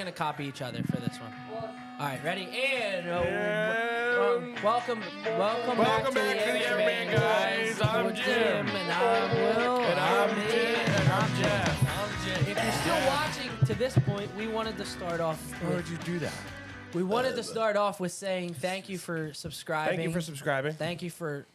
gonna copy each other for this one. All right, ready? And welcome back to the Everman guys. I'm Jim. And I'm Will. And I'm Jim. And I'm Jeff. If you're still watching to this point, we wanted to start off. Why would you do that? We wanted to start off with saying thank you for subscribing. Thank you for subscribing. Thank you for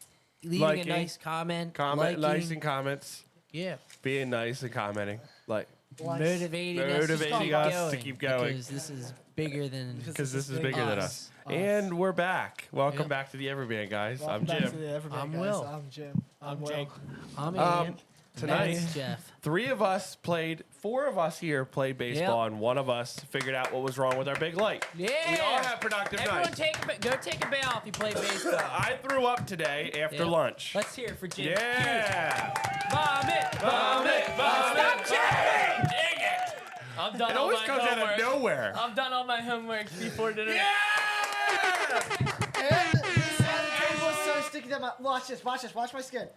leaving Liking. a nice comment. Comment, liking. nice in comments. Yeah. Being nice and commenting. Like, Motivating Motivating us us to keep going. because this is bigger than because this is bigger than us. And we're back. Welcome back to the Everman guys. I'm Jim. I'm Will. I'm Jim. I'm Jake. I'm Ian. Tonight, That's Jeff. four of us here played baseball, and one of us figured out what was wrong with our big light. Yeah. We all have productive Everyone nights. go take a bath if you play baseball. I threw up today after Yeah. lunch. Let's hear it for Jim. Yeah. Vomit. Vomit, vomit, Stop vomit. Dang it. I'm done It all always my comes out homework. of nowhere. I'm done all my homework before dinner. Yeah. And this side of the table is so sticky that my watch my skin.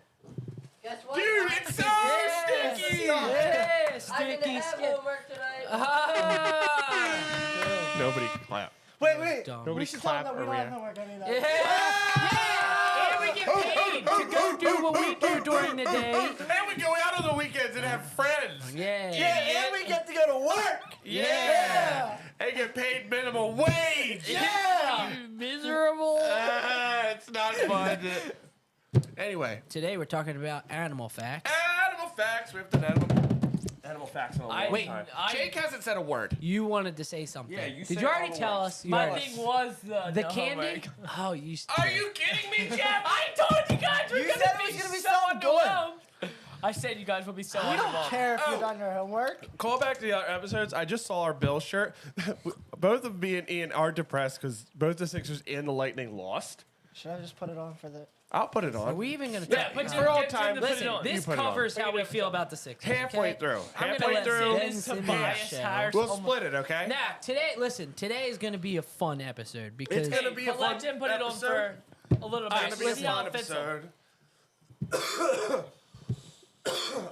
Guess what? Dude, it's so sticky. Yeah, I'm sticky gonna have skin. homework tonight. Ah. Nobody clap. Wait. Dumb. We should tell them that we don't have homework any of that. Yeah. And we get paid to go do what we do during the day. And we go out on the weekends and have friends. Yeah. And we get to go to work. Yeah. And get paid minimum wage. Yeah. Miserable. It's not fun. Anyway, Today we're talking about animal facts. animal facts. We have done animal facts in a long Wait, time. I- Jake hasn't said a word. You wanted to say something. Yeah, you Did said you already all the tell words. us? You My already- thing was the no candy? homework. Oh, you. Are you kidding me, Jeff? I told you guys were You gonna said it be was gonna be so something good. underwhelmed. I said you guys will be so We don't underwhelmed. care if you've done your homework. Call back to the other episodes. I just saw our Bills shirt. Both of me and Ian are depressed because both the Sixers and the Lightning lost. Should I just put it on for the? I'll put it on. Are we even gonna? Yeah, talk but about Jim, For all get Jim time, to put it Listen, on. this You put it on. covers how Bring it we up, feel Jim. about the Sixers. halfway okay? through. I'm Halfway gonna let through. Vince Vince and Tobias Michelle. Harris. We'll split it, okay? Now, today is going to be a fun episode because It's gonna be a But let fun Jim put it on episode. for a little bit. It's gonna be a See how fun it fits him. episode.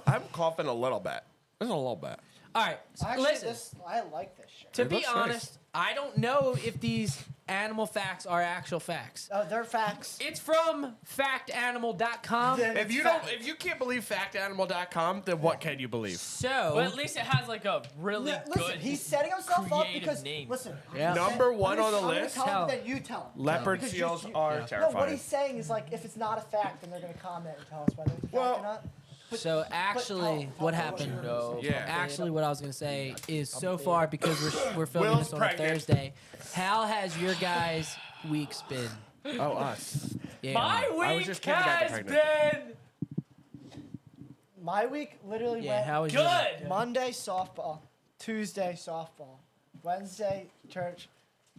I'm coughing a little bit. Just a little bit. all right. Actually, Listen, I like this shirt. to It be looks nice. honest, I don't know if these animal facts are actual facts. They're facts. It's from factanimal.com. Then If it's you facts. if you can't believe factanimal.com, then what can you believe? So, But at least it has like a really Listen, good. he's setting himself up creative because name. listen. Yeah. Number I'm one gonna- on the I'm gonna list. Tell him, Tell. then you tell him. Leopard Because seals you- are No, what terrifying. he's saying is like if it's not a fact, then they're gonna comment and tell us whether it's a fact Well, or not. So actually, tell what me happened? you're- Yeah. Actually, what I was gonna say is, so far because we're filming Will's this on pregnant. a Thursday. How has your guys' weeks been? Oh, us. Yeah. My was week just kidding about the has pregnant. been My week literally Yeah. went How was your good. Monday softball, Tuesday softball, Wednesday church,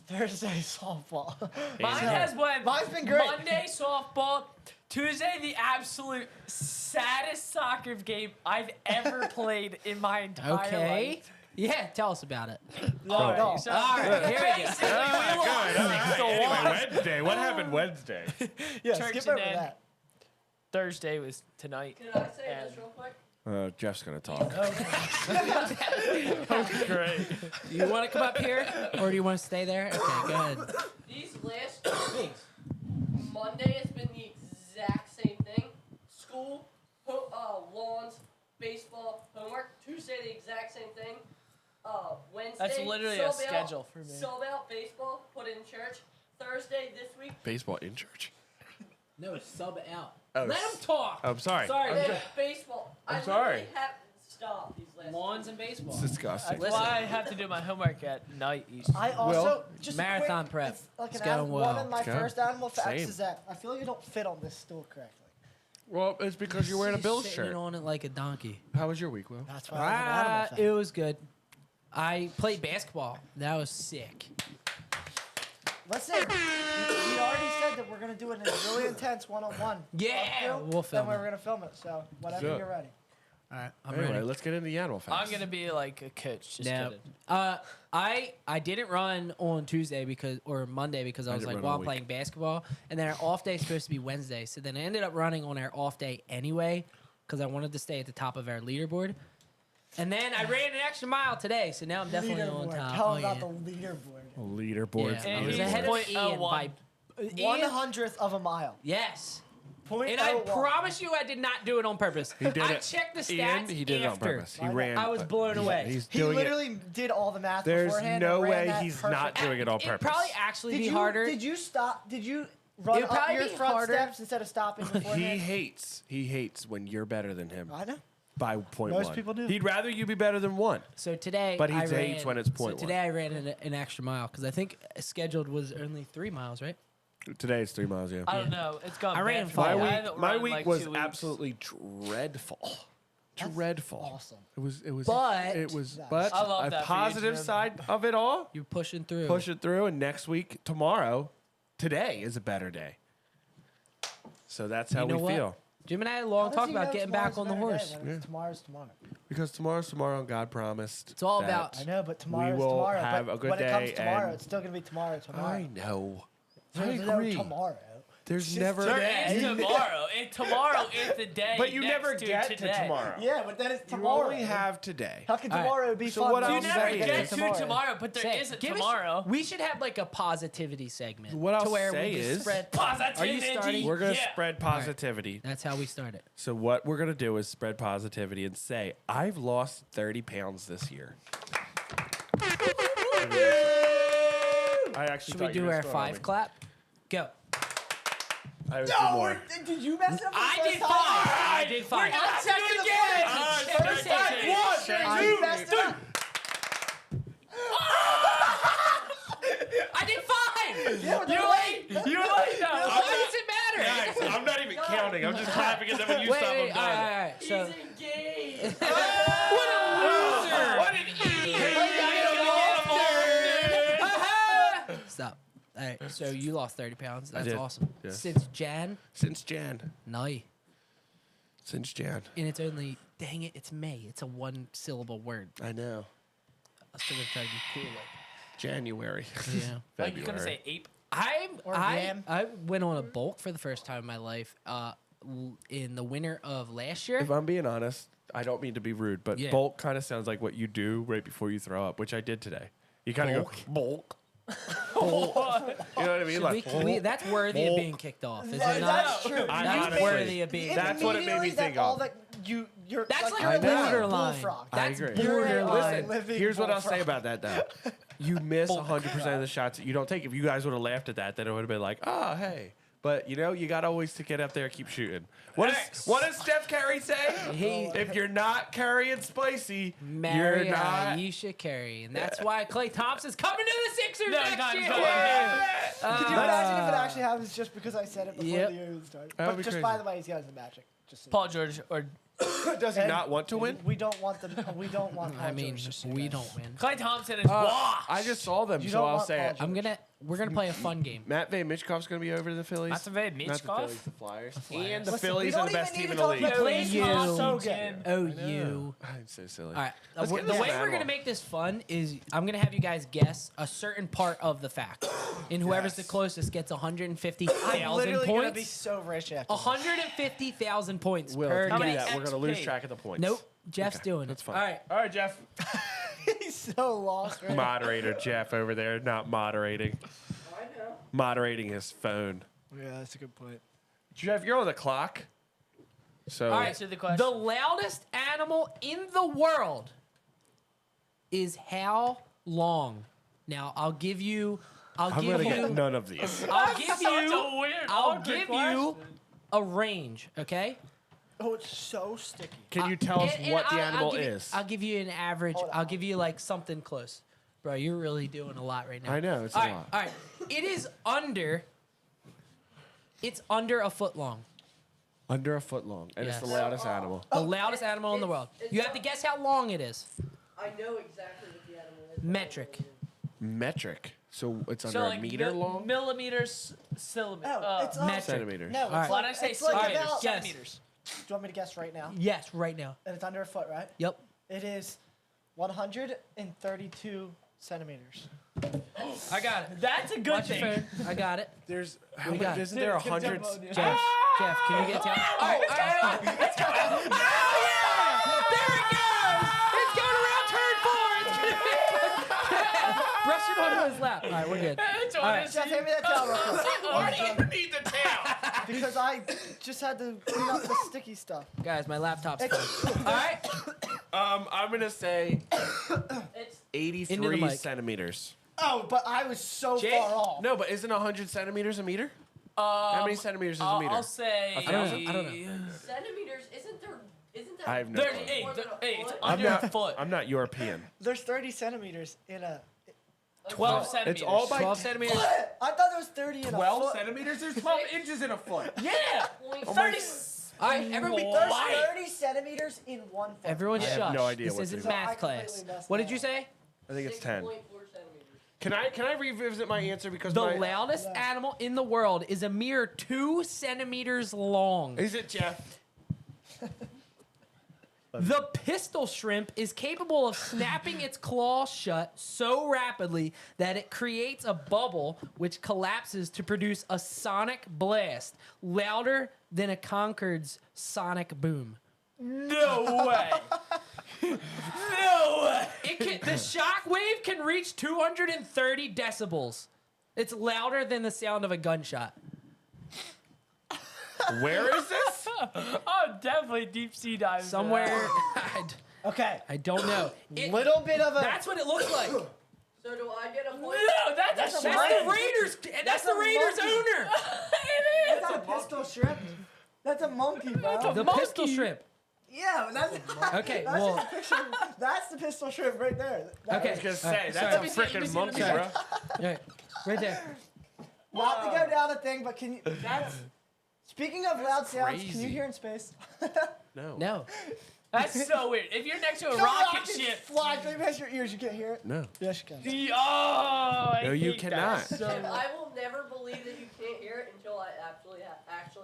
Thursday softball. Mine has went. Mine's been great. Monday softball, Tuesday the absolute saddest soccer game I've ever played in my entire Okay. life. Yeah, tell us about it. All no. right, so All right, here we go. basically, we lost 6-1. Wednesday. What happened Wednesday? Yeah, Church skip and over then- that. Thursday was tonight. Can I say And- this real quick? Jeff's gonna talk. Great. You want to come up here, or do you want to stay there? Okay, go ahead. These last 2 weeks, Monday has been the exact same thing. School, lawns, baseball, homework. Tuesday, the exact same thing. Wednesday, That's literally a schedule for me. Sub out baseball, put in church. Thursday this week, Baseball in church. No, sub out. Oh, Let him talk. I'm sorry. Sorry. then baseball. I'm I sorry. literally have stop these last. Lawns and baseball. It's disgusting. That's why I have to do my homework at night each. I also Will? just Marathon a quick, prep. It's like It's an going one well. of my It's going. first animal facts Same. is that I feel like you don't fit on this stool correctly. Well, it's because you're wearing a Bills Sitting shirt. on it like a donkey. How was your week, Will? That's why I have an animal fact. It was good. I played basketball. That was sick. Let's say we already said that we're gonna do it in a really intense one-on-one. Yeah, we'll film Then it. we're gonna film it. So whenever Sure. you're ready. All right, I'm Anyway, ready. let's get into the animal facts. I'm gonna be like a coach. Just No. kidding. I didn't run on Tuesday or Monday because I was didn't like, run well, all I'm playing basketball, and then our off day is supposed to be Wednesday. So then I ended up running on our off day anyway because I wanted to stay at the top of our leaderboard. And then I ran an extra mile today, so now I'm definitely on Leaderboard. top. Tell Oh, him yeah. about the leaderboard. Leaderboards. Yeah, I And was he's ahead of 0.01. Ian by... One Ian, hundredth of a mile. yes. Point And I oh one. promise you I did not do it on purpose. He did I it. checked the stats Ian, he did it on after. purpose. He I know. ran. I was blown away. He's He doing it. literally did all the math There's beforehand. no and ran way that he's perfect. not doing it on It'd purpose. probably actually Did be you, harder. Did you stop? Did you run It'd up probably your be front harder. steps instead of stopping beforehand? He hates when you're better than him I know. by point Most one. people do. He'd rather you be better than one. So today, But he I hates ran, when it's so 0.1. today I ran an extra mile because I think scheduled was only 3 miles, right? Today it's 3 miles. Yeah. I don't know. It's gone. I ran bad for me. five. My I week, haven't my run, week like, was 2 weeks. absolutely dreadful. That's Dreadful. awesome. It was. But- it was. Nice. But I love a that for you, positive Jim. side of it all. You're pushing through. Push it through, and next week, today is a better day. So that's how You know we what? feel. Jim and I had a long How does talk he about know getting back tomorrow's on the a better horse. day when it's Tomorrow's tomorrow. Because tomorrow's tomorrow, and God promised. It's all that about- I know, but tomorrow's will tomorrow. have but a good when it comes day tomorrow, and- it's still gonna be tomorrow. I know. I There's no agree. tomorrow. There's just never. There is tomorrow. And tomorrow is the day. But you next never to get today. to tomorrow. Yeah, but then it's You tomorrow. only have today. How can All right. tomorrow be So fun? what when else You you is never saying get is- to tomorrow, but there Say, isn't give us- tomorrow. we should have like a positivity segment. What I'll to where say we just is- spread Positivity. Are you starting? We're gonna Yeah. spread positivity. That's how we start it. So what we're gonna do is spread positivity and say, I've lost 30 pounds this year. I actually Should we thought you do were our gonna start on 5 me. clap? Go. I would do No, more. did you mess it up? I the did first 5. time? I did 5. not Let's do checking it the again. points. First First time. time. One, I messed it up. I did 5. Yeah, but You're they're late. You're late now. Why does it matter? Guys, I'm not even counting. I'm just clapping, and then when you Wait, stop, wait, I'm all done. right, all right. So, He's engaged. what a loser! What an idiot! Stop. All right, so you lost 30 pounds. That's did, awesome. yeah. Since Jan, Since Jan. no. Since Jan. And it's only, dang it, it's May. It's a 1-syllable word. I know. I was still gonna try to be cool. January. Like, yeah. Are you gonna say ape? Yam. I went on a bulk for the first time in my life in the winter of last year. If I'm being honest, I don't mean to be rude, but Yeah. bulk kind of sounds like what you do right before you throw up, which I did today. You kind of go bulk. You know what I mean? Should Like that's worthy of bulk. being kicked off, is it That's not? true. I That's honestly- worthy of being. That's what it made me Immediately think that all of. that you're That's like you're a living borderline. bullfrog. I That's agree. You're a borderline. living Here's what I'll say bullfrog. about that, though. You miss 100% of the shots that you don't take. If you guys would have laughed at that, then it would have been like, oh, hey. But, you know, you got always to get up there and keep shooting. What does Steph Curry say? If you're not carrying spicy, Marry you're not. Ayesha Curry, and that's why Klay Thompson's coming to the Sixers No, next no, year. no, Could you imagine if it actually happens just because I said it before Yep. the year even started? That would But be just crazy. by the way, he's got his Magic. Just so Paul George or Does he And not want to win? We don't want them. We don't want. I Paul mean, George, just so you we guys- don't win. Clay Thompson is washed. I just saw them, You so don't I'll want say it. Paul George. We're gonna play a fun game. Matvey Michkov's going to be over to the Phillies. Matvey Not the Michkov? Phillies, the Flyers. And the Listen, Phillies we are the don't best even team need in to the talk league. about Oh, He's you. so good. Oh, you. I'm so silly. All right. Let's get The this way battle. we're gonna make this fun is I'm gonna have you guys guess a certain part of the fact, and whoever's the closest gets I'm 150,000 literally gonna be points. so rich after. 150,000 points Will, per if you do guess. that, we're going to lose XP. track of the points. Nope. Jeff's doing it. that's fine. All right. All right, Jeff. He's so lost. Right now. Moderator Jeff over there, not moderating. I know. Moderating his phone. Yeah, that's a good point. Jeff, you're on the clock. So, All right. Answer the question. The loudest animal in the world is how long? Now I'll give you. I'm going to get none of these. I'll give Such you. a weird I'll awkward give question. you a range. Okay. Oh, it's so sticky. Can you tell us And what the I'll animal give you- is? I'll give you an average. Hold on. I'll give you like something close. Bro, you're really doing a lot right now. I know, it's a All right, lot. All right. It is under. It's under a foot long. Under a foot long, and it's the Yes. loudest animal. The loudest animal in the world. it's You have to guess how long it is. I know exactly what the animal is. Metric. Metric. So it's under So a like meter long? millimeters, centimeters. Oh, it's metric. Centimeters. No, it's All right. Why like, did I say it's like centimeters? about. Yes. Centimeters. Do you want me to guess right now? Yes, right now. And it's under a foot, right? Yep. It is 132 centimeters. I got it. That's a good Watch your thing. phone. I got it. There's We got it. isn't there Dude, it's gonna jump hundreds? on you. Jeff, Jeff, can you get down? Oh, all right, all right. Let's go. Oh, yeah! There it goes! brush it onto his lap. All right, we're good. That's All right. Jeff, hand me that towel real quick. Why do you need the tail? Because I just had to clean up the sticky stuff. Guys, my laptop's full. All right. I'm gonna say It's 83 mic. centimeters. Oh, but I was so Jake? far off. No, but isn't 100 centimeters a meter? How many centimeters is a meter? I'll say. I don't know. centimeters. Isn't that? I have no There's clue. it's I'm under a not. foot. I'm not European. There's 30 centimeters in a. 12 centimeters. It's all by 12 centimeters. I thought there was 30 in a 12 foot. centimeters. There's 12 inches in a foot. Yeah. 30. All right, everyone be There's quiet. 30 centimeters in 1 foot. Everyone I have shush. no idea This what isn't to do. math I class. completely messed What that did you up. say? I think it's 10. 6.4 centimeters. Can I revisit my answer because The my loudest animal in the world is a mere 2 centimeters long. is it Jeff? The pistol shrimp is capable of snapping its claws shut so rapidly that it creates a bubble which collapses to produce a sonic blast louder than a Concorde's sonic boom. No way. No way. The shock wave can reach 230 decibels. It's louder than the sound of a gunshot. Where is this? Oh, definitely deep sea diving. Somewhere, Okay. I don't know. Little bit of a. That's what it looks like. So do I get a point? No, that's That's a the shrimp. Raiders. That's the a Raiders monkey. owner. That's not a pistol shrimp. That's a monkey, bro. The pistol shrimp. Yeah, that's. Okay, That's well, just a picture. That's the pistol shrimp right there. okay. I was gonna say All right, that's sorry. a freaking monkey, bro. All right, right there. Not to go down the thing, but can you? That's. Speaking of loud sounds, can you crazy. hear in space? No. No. That's so weird. If you're next to a The rocket ship. fly. Maybe has your ears. You can't hear it. No. Yes, you can. Oh, I No, you hate cannot. That so And much. I will never believe that you can't hear it until I actually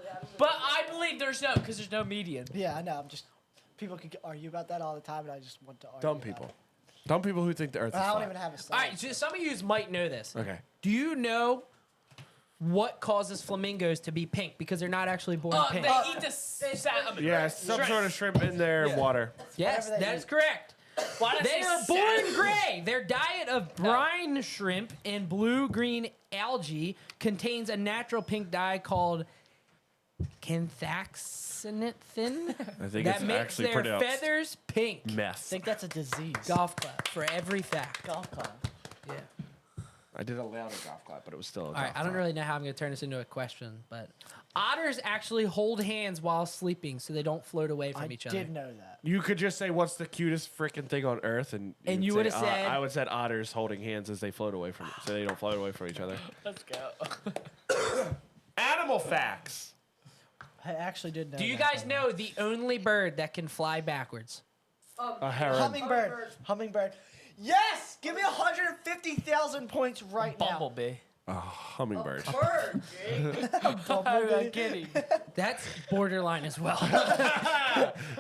have it. But I believe there's no, because there's no median. Yeah, I know. I'm just. People could argue about that all the time, and I just want to argue. Dumb about people. it. Dumb people who think the Earth is I don't flat. even have a All side. right, so some of you might know this. Okay. Do you know what causes flamingos to be pink? Because they're not actually born pink. They eat the salmon. Yeah, some sort of shrimp in their water. Yes, whatever they that is eat. correct. Why did I They say are born salmon? gray. Their diet of brine shrimp and blue-green algae contains a natural pink dye called canthaxanthine I think that it's makes actually their pronounced feathers pink. I meth. think that's a disease. Golf clap for every fact. Golf club. Yeah. I did a louder golf clap, but it was still a golf All right, I don't clap. really know how I'm going to turn this into a question, but otters actually hold hands while sleeping so they don't float away from I each other. did know that. You could just say, "What's the cutest freaking thing on Earth?" And you would would've say, said- I would have said otters holding hands as they float away from, so they don't float away from each other. Let's go. Animal facts. I actually did know. Do you that. guys know the only bird that can fly backwards? A heron. Hummingbird. Hummingbird. Yes! Give me 150,000 points right Bumblebee. A hummingbird. Bird, Jake. now. Bumblebee. kidding. That's borderline as well.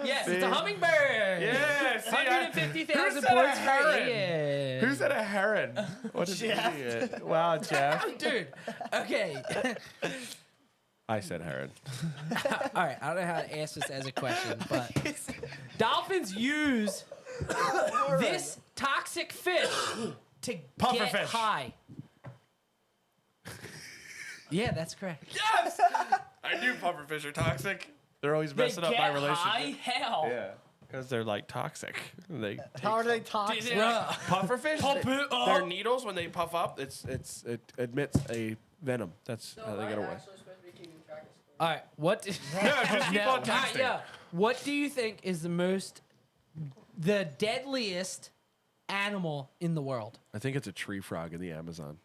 Yes, it's a hummingbird. Yeah, see, 150,000 who said a points for heron? Ian. Who said a heron? What an Jeff. idiot. Wow, Jeff. Dude, okay. I said heron. All right, I don't know how to ask this as a question, but dolphins use this toxic fish to get Pufferfish. high. Yeah, that's correct. Yes! I knew pufferfish are toxic. They're always They messing up get my relationship. high hell. Yeah. Because they're like toxic. They How are they toxic? Did it- pufferfish. Pump it up. Their needles when they puff up, it emits a venom. That's So how am they I get away. actually supposed to be keeping track of scores? All right, what? No, just keep on All right, texting. yeah. What do you think is the deadliest animal in the world? I think it's a tree frog in the Amazon.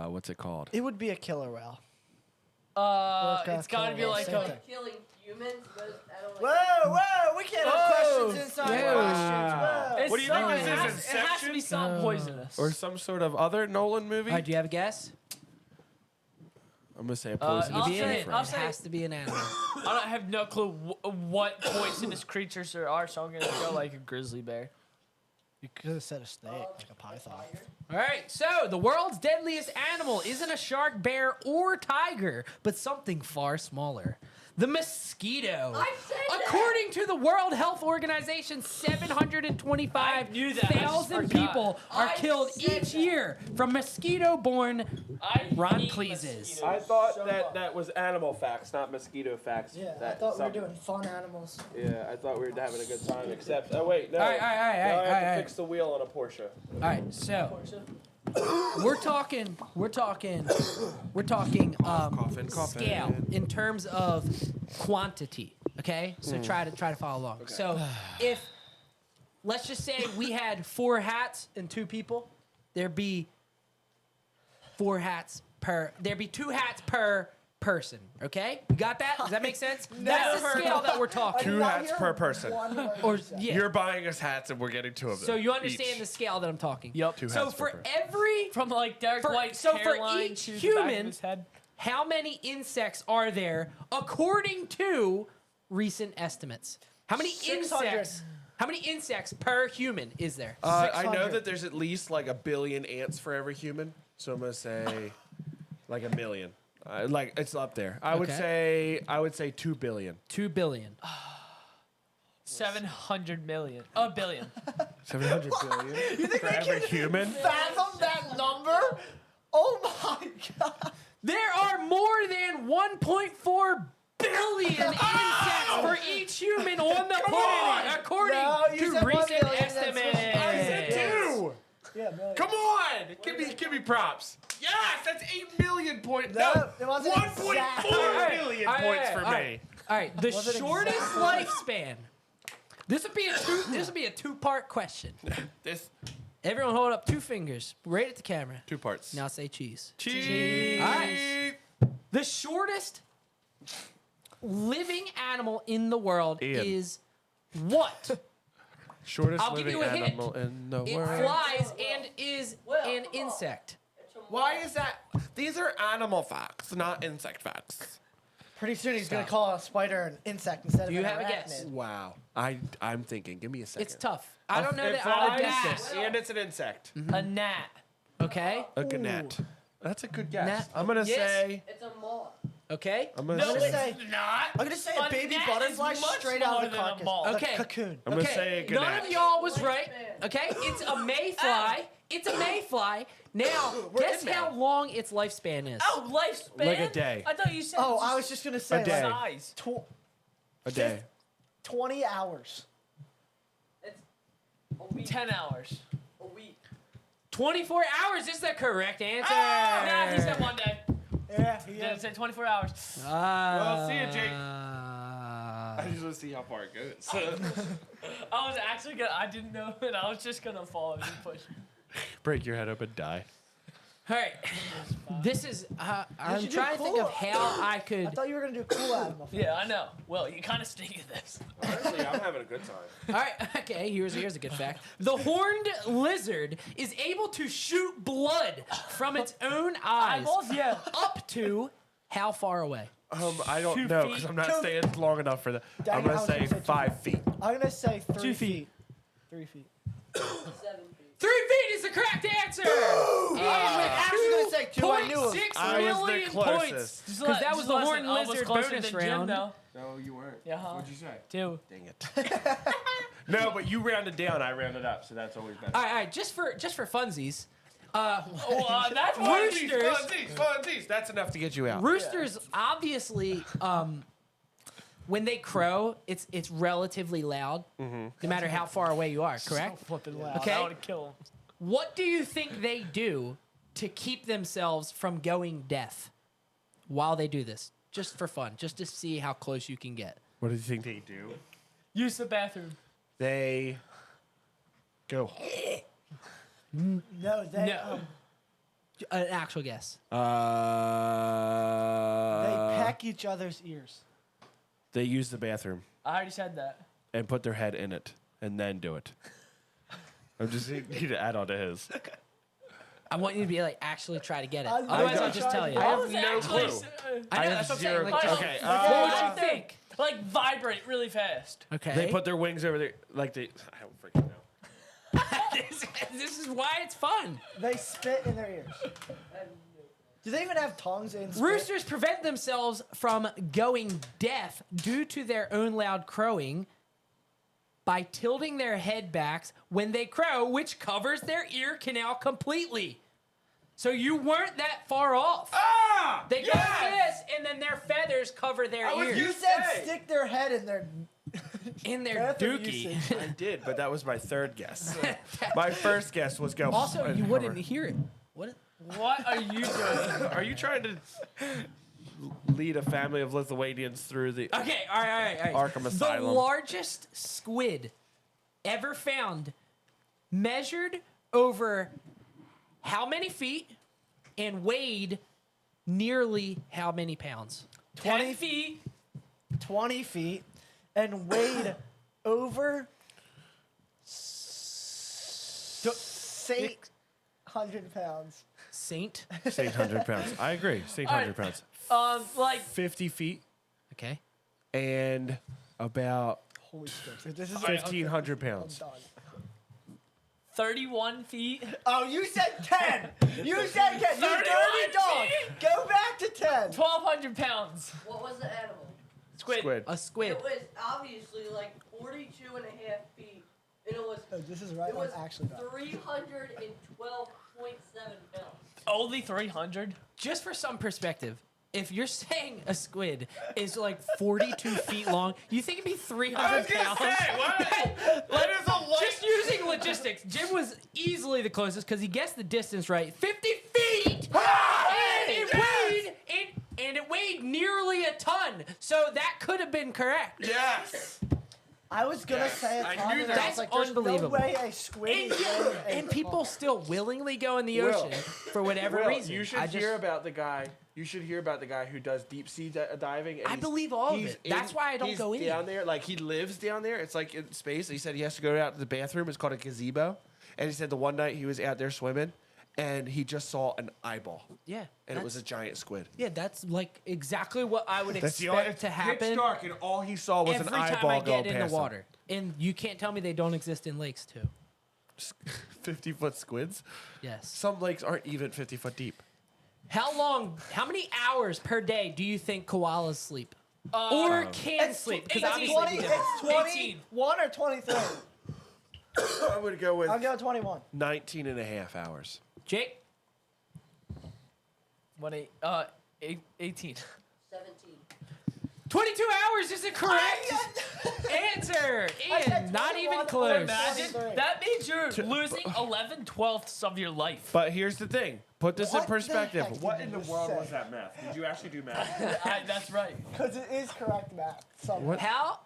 What's it called? It would be a killer whale. It's gotta be like Same a. thing. Killing humans, but I don't Whoa, whoa! We can't have Whoa. questions inside Whoa. questions. Whoa. It's What do you think something- this it is, has- It has to be Inception? something poisonous. Or some sort of other Nolan movie? All right, do you have a guess? I'm gonna say a poison I'll tree say it. frog. I'll It say has to be an animal. I don't have no clue what poisonous creatures there are, so I'm gonna go like a grizzly bear. You could have said a snake, like a python. All right, so the world's deadliest animal isn't a shark, bear, or tiger, but something far smaller. The mosquito. I said According to the World Health Organization, I knew that. I just 725,000 forgot. people are I killed said each that. year from mosquito-borne I Ron hate pleases. mosquitoes I thought so that much. that was animal facts, not mosquito facts. Yeah, I That thought we were some- doing fun animals. Yeah, I thought we were having a good time. Except, oh wait, no. All right, Now I have to all fix the wheel on a Porsche. right, so we're talking Coffin. scale in terms of quantity. Okay, so try to follow along. So if let's just say we had 4 hats and 2 people, there'd be 2 hats per person. Okay, you got that? Does that make sense? That's the scale that we're I talking. did 2 not hats hear per person. one word Or you said. yeah. You're buying us hats and we're getting 2 of them. So you understand each. the scale that I'm talking. Yep. 2 So hats for per person. every From like Derek For- White's so for hairline each to the back human- of his head. how many insects are there according to recent estimates? How many 600. insects? How many insects per human is there? I know 600. that there's at least like 1 billion ants for every human. So I'm gonna say like 1 million. Like it's up there. I would say 2 billion. 2 billion. 700 million. A billion. 700 billion for every human. Fathom that number? Oh my god. There are more than 1.4 billion insects for each human on the planet, according No, you to said 1 recent billion, that's estimates. I said 2. Yeah, million. Come on, give me props. Yes, that's 8 million points. No, No, it wasn't 1.4 exact. billion All right, points all for right, me. All right, the Was it shortest exactly? lifespan. This would be a 2-part question. This Everyone hold up 2 fingers right at the camera. 2 parts. Now say cheese. Cheese. All right. The shortest living animal in the world Ian. is what? Shortest I'll give living you a hint. animal in the It world. flies and is an insect. It's a Why is that? These are animal facts, not insect facts. Pretty soon he's gonna call a spider an insect instead of Do you an have a guess? arachnid. Wow. I'm thinking. Give me a second. It's tough. I don't know It that I would flies, guess this. and it's an insect. A gnat. Okay. A gannet. That's a good guess. Gnat. I'm gonna Yes. say. It's a moth. Okay. I'm gonna No, say. it's not. I'm gonna say A a baby gnat butterfly is much straight out of the smaller than a carcass. moth. The Okay. cocoon. I'm gonna say a None gannet. of y'all was right. Lifespan. Okay. It's a mayfly. It's a mayfly. Now, guess in how now. long its lifespan is. Oh, lifespan? Like a day. I thought you said Oh, just I was just gonna say A day. like size. A day. 20 hours. It's a week. 10 hours. A week. 24 hours is the correct answer. Nah, he said 1 day. Yeah, he Didn't is. say 24 hours. Well, see ya, Jake. Uh, I just want to see how far it goes. I was actually gonna. I didn't know it. I was just gonna follow you push. Break your head up and die. All right. This is. I'm should do trying to think of cool. how I I could. thought you were gonna do cool animal. Yeah, I know. Well, you kind of stink at this. Honestly, I'm having a good time. All right. Okay. Here's a good fact. The horned lizard is able to shoot blood from its own eyes Yeah. up to how far away? I don't 2 know feet. because I'm not 2 staying long enough for that. Dang I'm it, I gonna was say gonna say 5 feet. I'm gonna say 3 2 feet. 3 feet. 7 feet. 3 feet is the correct answer. And with actually gonna say 2, I knew it. 2.6 I was the million closest. points. Just Because let- that was just the listen, horned I was lizard closer bonus than Jim, round. though. No, you weren't. Yeah, huh? What'd you say? 2. Dang it. No, but you rounded down, I rounded up, so that's always better. All right. Just for funsies. Oh, that's Roosters. Funsies. That's enough to get you out. Roosters obviously, when they crow, it's relatively loud, no matter how far away you are. Correct. Flipping loud. Okay. I would kill him. What do you think they do to keep themselves from going deaf while they do this? Just for fun, just to see how close you can get. What do you think they do? Use the bathroom. They go. No, they No. An actual guess. they peck each other's ears. They use the bathroom I already said that. and put their head in it and then do it. I just need to add on to his. I want you to be like, actually try to get it. I Otherwise, don't- I'll just tell you. I I, have was no actually clue. know, I have that's what I'm zero saying. Like, clue. just- Okay, what would uh, you think? Like vibrate really fast. Okay. They put their wings over there, like they. I don't freaking know. this is why it's fun. They spit in their ears. Do they even have tongues in squid? Roosters prevent themselves from going deaf due to their own loud crowing by tilting their head backs when they crow, which covers their ear canal completely. So you weren't that far off. Ah! They go like this, and then their feathers cover their ears. You said Hey. stick their head in their. in their Bathroom dookie. usage. I did, but that was my third guess. My first guess was go. Also, and you cover. wouldn't hear it. What? What are you doing? Are you trying to lead a family of Lithuanians through the? Okay, all right. Arkham The Asylum. largest squid ever found measured over how many feet and weighed nearly how many pounds? 20 feet. 20 feet and weighed over 800 pounds. Saint. Say 100 pounds. I agree. Say 100 pounds. Like 50 feet Okay. and about Holy shit. This is 1,500 I'm pounds. done. 31 feet. Oh, you said 10. You said 10. You 31 dirty dog. feet. Go back to 10. 1,200 pounds. What was the animal? Squid. Squid. A squid. It was obviously like 42 and a half feet. And it was Oh, this is right. it was I'm actually done. 312.7 pounds. Only 300. Just for some perspective, if you're saying a squid is like 42 feet long, you think it'd be 300 pounds? That is a Just using logistics, Jim was easily the closest because he guessed the distance right. 50 feet! And it weighed nearly a ton. So that could have been correct. Yes. I was gonna Yes. say a I ton, knew and that. I was That's like, there's unbelievable. no way a squid And, is weighing a and people ton. still willingly go in the Will. ocean for whatever Will, reason. you should I just, hear about the guy. You should hear about the guy who does deep sea diving. And I he's- believe all of he's it. That's why I don't he's go in down there. there. Like he lives down there. It's like in space. He said he has to go out to the bathroom. It's called a gazebo. And he said the one night he was out there swimming, and he just saw an eyeball, Yeah. and it was a that's- giant squid. Yeah, that's like exactly what I would That's the expect only, to Pitch happen dark, and all he saw was every an time eyeball I going get in past the water. And you can't tell me they don't exist in lakes too. him. 50-foot squids. Yes. Some lakes aren't even 50-foot deep. How many hours per day do you think koalas sleep? Or can sleep? Because It's obviously 20. they It's do. 21 or 23. I would go with I'll go 21. 19 and a half hours. Jake, 18. 17. 22 hours is the correct answer. I said Ian, not 21 even or close. Imagine 23. that means you're losing 11/12ths of your life. But here's the thing. Put this What in the perspective. heck What did in you the just world say? was that math? Did you actually do math? That's right. Because it is correct math. Somewhere. How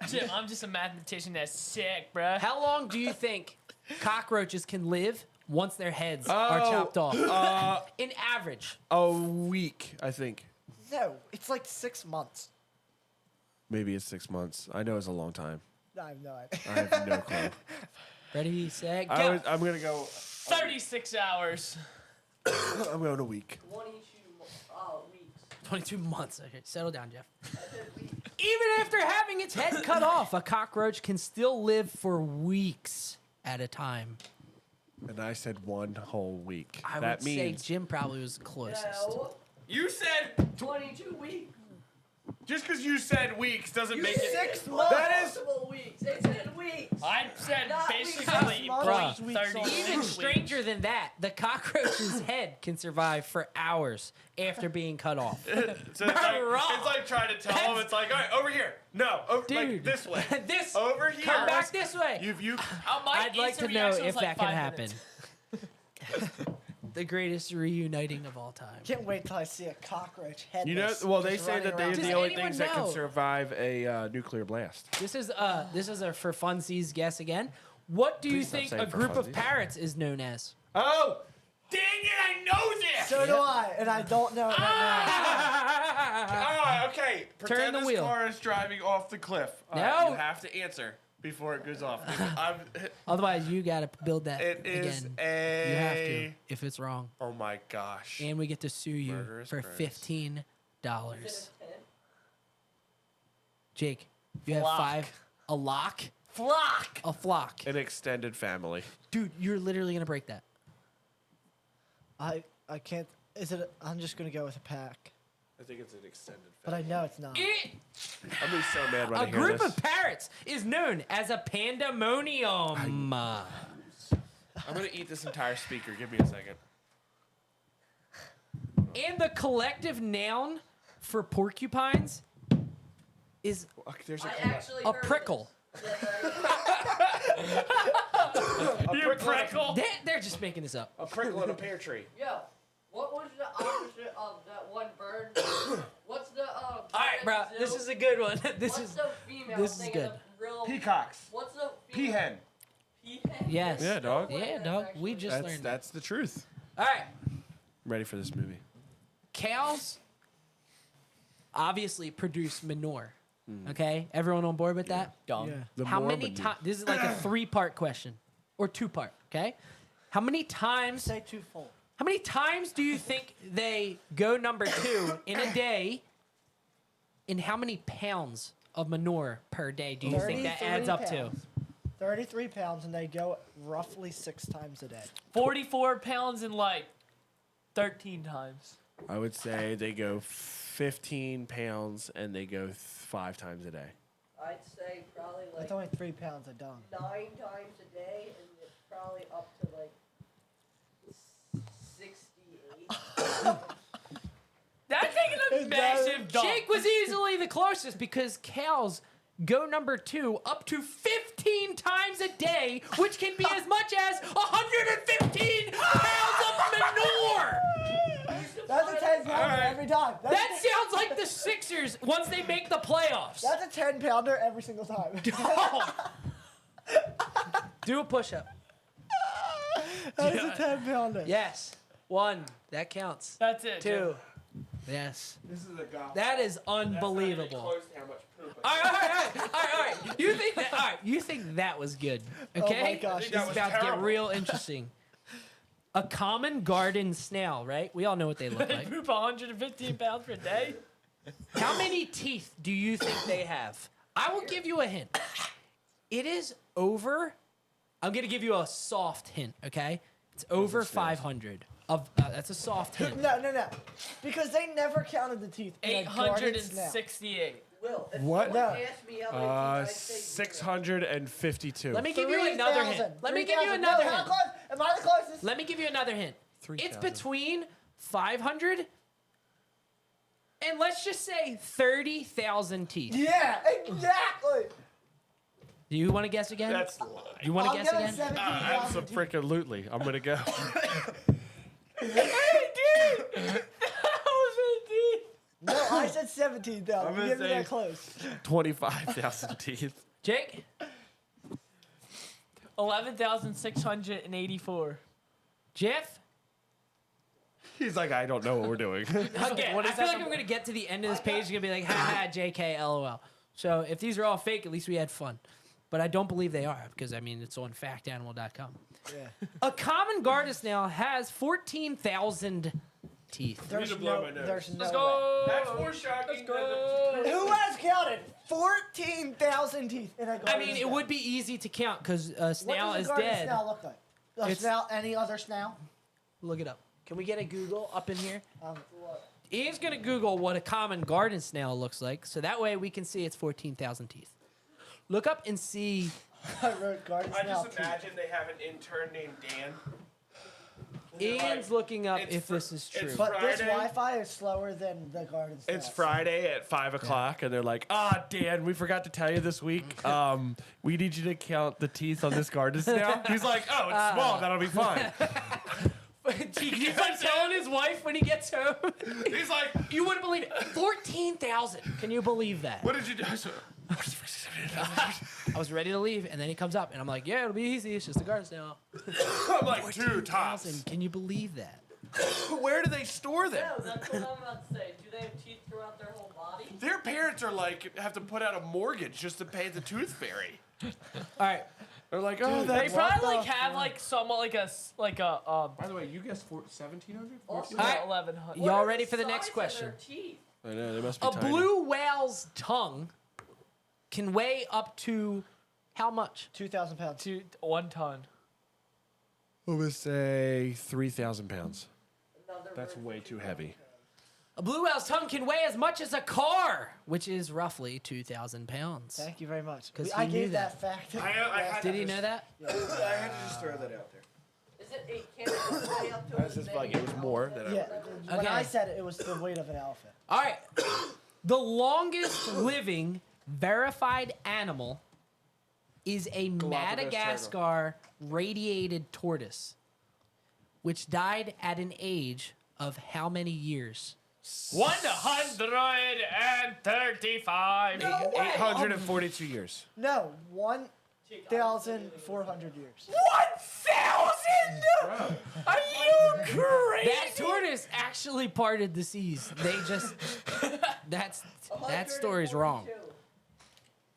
Jim, I'm just a mathematician that's sick, bruh. how long do you think cockroaches can live once their heads are chopped off? In average. A week, I think. No, it's like 6 months. Maybe it's 6 months. I know it's a long time. I have no idea. I have no clue. Ready, set, go. I'm gonna go. 36 hours. I'm going a week. 22 weeks. 22 months. Okay, settle down, Jeff. I said weeks. Even after having its head cut off, a cockroach can still live for weeks at a time. And I said 1 whole week. I that would means say Jim probably was closest. No, you said 22 weeks. just because you said weeks doesn't You make it. 6 months. That is Multiple weeks. It said weeks. I said Not basically Bruh. 0.36 Even weeks. stranger than that, the cockroach's head can survive for hours after being cut off. So it's like trying to tell That's- them. It's like, all right, over here. No, over Dude, like this way. this Over here. come back this way. You. My I'd like to instant know reaction if was that like can 5 happen. minutes. The greatest reuniting of all time. Can't wait till I see a cockroach head. You know, well, they say that they're Does the only anyone things that can know? survive a nuclear blast. This is a for funsies guess again. What do you Please stop think saying a for group of funsies. parrots is known as? Oh, dang it! I know this. So do I, and I don't know it right Oh, okay. Turn Pretend the this wheel. car is driving off the cliff. All No. right, you have to answer before it goes off. Otherwise, you got to build that It is again. a. You have to if it's wrong, Oh my gosh. and we get to sue you Murderous for birds. $15. Is it a 10? Jake, you have Flock. 5. A lock, Flock. a flock. An extended family. Dude, you're literally gonna break that. now. I can't. Is it? I'm just gonna go with a pack, I think it's an extended. but I know it's not. I'm gonna be so mad when I A hear group this. of parrots is known as a pandemonium. I'm gonna eat this entire speaker. Give me a second. And the collective noun for porcupines is Look, there's I a actually a heard of prickle. this. Yes, I- You prickle. They're just making this up. a prickle in a pear tree. Yo, what was the opposite of that one bird? What's the All right, bro. zoo? This is a good one. This What's is the female this is thing good. in the real? Peacocks. What's the female? Peahen. Peahen? yes. Yeah, dog. Yeah, dog. We just learned. That's the truth. All right. I'm ready for this movie. Cows obviously produce manure. Okay, everyone on board with that? Dumb. Yeah. The How more many manure. times? This is like a 3-part question or 2-part. Okay, how many times? Say twofold. How many times do you think they go number 2 in a day? And how many pounds of manure per day do you think that 33 adds up pounds. 33 pounds, and they go roughly 6 times a day. 44 pounds and like 13 times. I would say they go 15 pounds and they go 5 times a day. I'd say probably like That's only 3 pounds of dung. 9 times a day, and it's probably up to like 68. That's taking a massive dump. Jake was easily the closest because cows go number 2 up to 15 times a day, which can be as much as 115 pounds of manure. That's a 10 pounder every time. That sounds like the Sixers once they make the playoffs. That's a 10 pounder every single time. Do a push-up. That is a 10 pounder. Yes. 1. That counts. That's it. 2. Yes. This is a gospel. That is unbelievable. Close to how much poop. All right. You think that? All right. You think that was good? Okay. my gosh, This that is was about to get terrible. real interesting. A common garden snail, right? We all know what they look They like. poop 115 pounds per day. How many teeth do you think they have? I will give you a hint. It is over. I'm gonna give you a soft hint. Okay. It's over 500. That's a soft hint. No. Because they never counted the teeth. in a garden snail. 868. Will, if What? someone No. asked me how many teeth, I'd say 652. Let me give you another hint. 3,000. Let me give you 3,000. another No, how hint. close? Am I the closest? Let me give you another hint. 3,000. It's between 500 and let's just say 30,000 teeth. Yeah, exactly. Do you want to guess again? That's you want to I'm guess going again? 17,000 teeth. Absolutely. I'm gonna go. No, I said 17,000. I'm You gonna get me say- that close. 25,000 teeth. Jake? 11,684. Jeff? He's like, I don't know what we're doing. Again, What I is feel that like I'm going to get to the end of this page and going to be like, haha, JK, LOL. So if these are all fake, at least we had fun. But I don't believe they are because, I mean, it's on factanimal.com. Yeah. A common garden snail has 14,000 teeth. There's to blow no, my nose. there's no Let's way. go. That's more shocking Who has counted 14,000 teeth in a garden I mean, it snail? would be easy to count because a What snail does a is garden dead. snail look like? A It's- snail? Any other snail? Look it up. Can we get a Google up in here? Um, Ian's going to Google what a common garden snail looks like, so that way we can see it's 14,000 teeth. Look up and see. I wrote garden I snail just teeth. imagine they have an intern named Dan. Ian's looking up it's if fr- this is true. it's But this Friday. Wi-Fi is slower than the garden snail. It's Friday at 5 o'clock, and they're like, Dan, we forgot to tell you this week. We need you to count the teeth on this garden snail. He's like, oh, it's small. That'll be fine. He's like telling his wife when he gets home. He's like, You wouldn't believe it. 14,000. Can you believe that? what did you do? I said, I was ready to leave, and then he comes up, and I'm like, yeah, it'll be easy. It's just a garden snail. I'm like, 2 tops. 14,000. Can you believe that? Where do they store them? No, that's what I'm about to say. Do they have teeth throughout their whole body? Their parents are like, have to put out a mortgage just to pay the tooth fairy. All right. They're like, oh, They that's. probably What like the have like somewhat like a By the way, you guessed 1,700? Also, All right. 1100. what Y'all are ready the for the size next of question? their teeth? I know, they must be A tiny. blue whale's tongue can weigh up to how much? 2,000 pounds. 1 ton. I'm going to say 3,000 pounds. Another That's way too heavy. A blue whale's tongue can weigh as much as a car, which is roughly 2,000 pounds. Thank you very much. 'Cause I he knew gave that fact. I had Did he know that? I had to just throw that out there. Is it a can weigh up to That's just like it was more than Yeah, when Okay. I said it, it was the weight of an elephant. All right. The longest living verified animal is a Madagascar radiated tortoise, which died at an age of how many years? 135. 842 years. No, 1,400 years. 1,000? Are you crazy? That tortoise actually parted the seas. They just that story's wrong.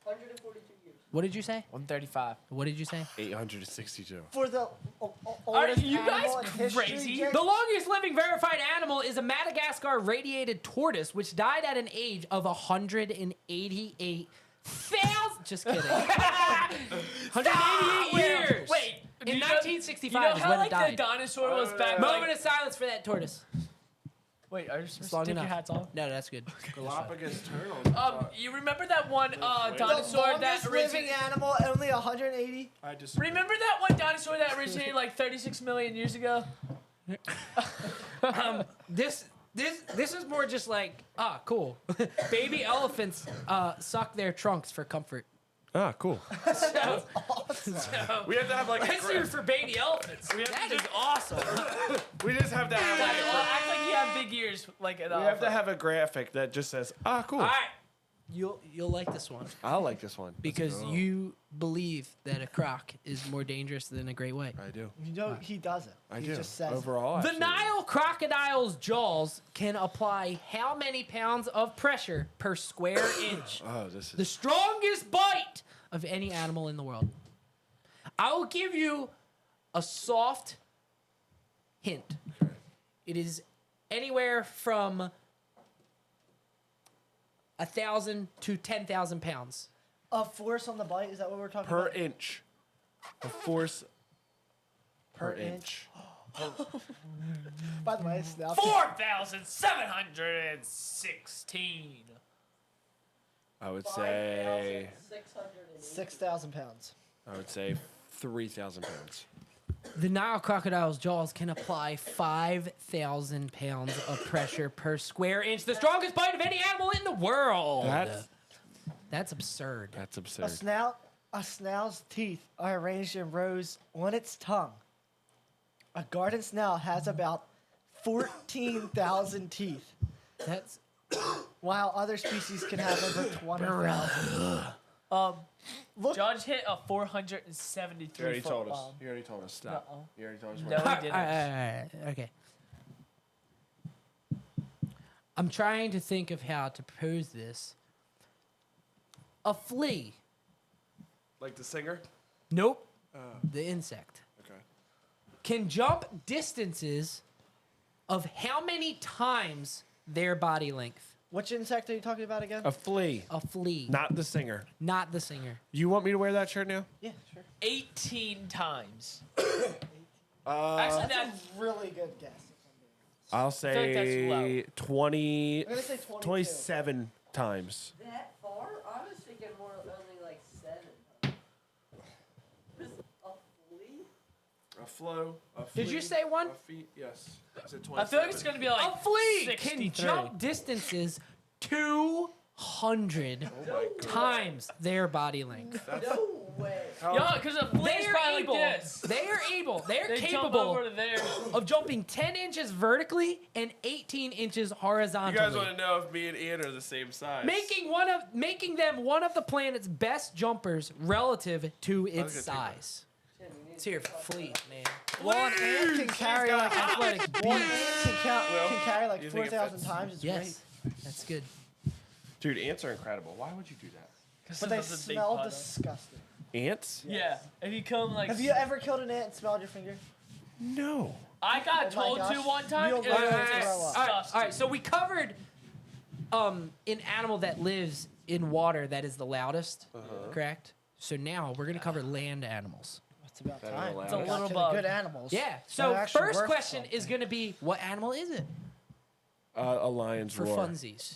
142 years. What did you say? 135. What did you say? 862. For the Are oldest you animal guys in history, crazy? Jake, The longest living verified animal is a Madagascar radiated tortoise, which died at an age of 188,000. Just kidding. 188 years. Wait. In you know- 1965 you know is how when like it died. the dinosaur was back? Moment Like, of silence for that tortoise. wait, are you supposed long to take your enough. hats off? No, that's good. Galapagos turtle. You remember that one the dinosaur that longest living originated? animal, only 180. I just. Remember that one dinosaur that originated like 36 million years ago? This is more just like, cool. Baby elephants suck their trunks for comfort. Ah, cool. So, We have to have like a let's hear it for baby elephants. That is awesome. We just have to have Well, like act like you have big ears like an we have to have a graphic that just says, ah, cool. All right, you'll like this one I like this one. because you believe that a croc is more dangerous than a great white. I do. You know, he doesn't. I he do. just says Overall, The absolutely. Nile crocodile's jaws can apply how many pounds of pressure per square inch? Oh, this The is. strongest bite of any animal in the world. I will give you a soft hint. It is anywhere from 1,000 to 10,000 pounds. a force on the bite. Is that what we're talking Per about? inch. A force per Per inch. By the way, it's now 4,716. I would say. 6,000 pounds. I would say 3,000 pounds. The Nile crocodile's jaws can apply 5,000 pounds of pressure per square inch. The strongest bite of any animal in the world. That's absurd. That's A absurd. snail's teeth are arranged in rows on its tongue. A garden snail has about 14,000 teeth, That's while other species can have over 20,000. Look, Judge hit a 473 foot bomb. You already told us. Stop. Nuh-uh. You already told us. No, he didn't. all right, okay. I'm trying to think of how to pose this. A flea. Like the singer? Nope. The insect Okay. can jump distances of how many times their body length? which insect are you talking about again? A flea. A flea, Not the singer. not the singer. You want me to wear that shirt now? Yeah, sure. 18 times. Actually, Actually, that's that's a really good guess. I'll feel like that's say 20, I'm gonna say 22. 27 times. That far? I was thinking more only like 7. This a flea? A flow. Did you say one? Yes. Is it I feel like it's gonna be like A flea 63. can jump distances 200 times their body length. No way. Yeah, because a flea They is are probably able. like this. They are able. They are They jump capable over to there. of jumping 10 inches vertically and 18 inches You horizontally. guys want to know if me and Ian are the same size? making them one of the planet's best jumpers relative to its gonna take size. It's here for fleas, man. Well, an ant can carry like Athletic one beast. ant can carry like you think it 4,000 fits? times. It's Yes, that's good. Dude, ants are incredible. Why would you do that? great. But they smell disgusting. Ants? Yeah, if you come like. Have you ever killed an ant and smelled your finger? No. I got Oh my told gosh. to one time. You'll It was learn to Alright, grow up. disgusting. all right. So we covered an animal that lives in water that is the loudest, correct? So now we're gonna cover land animals. It's about That time. allows It's a We got little to bug. the good animals. Yeah. That So actually first worth question is something. going to be, what animal is it A lion's for roar. funsies?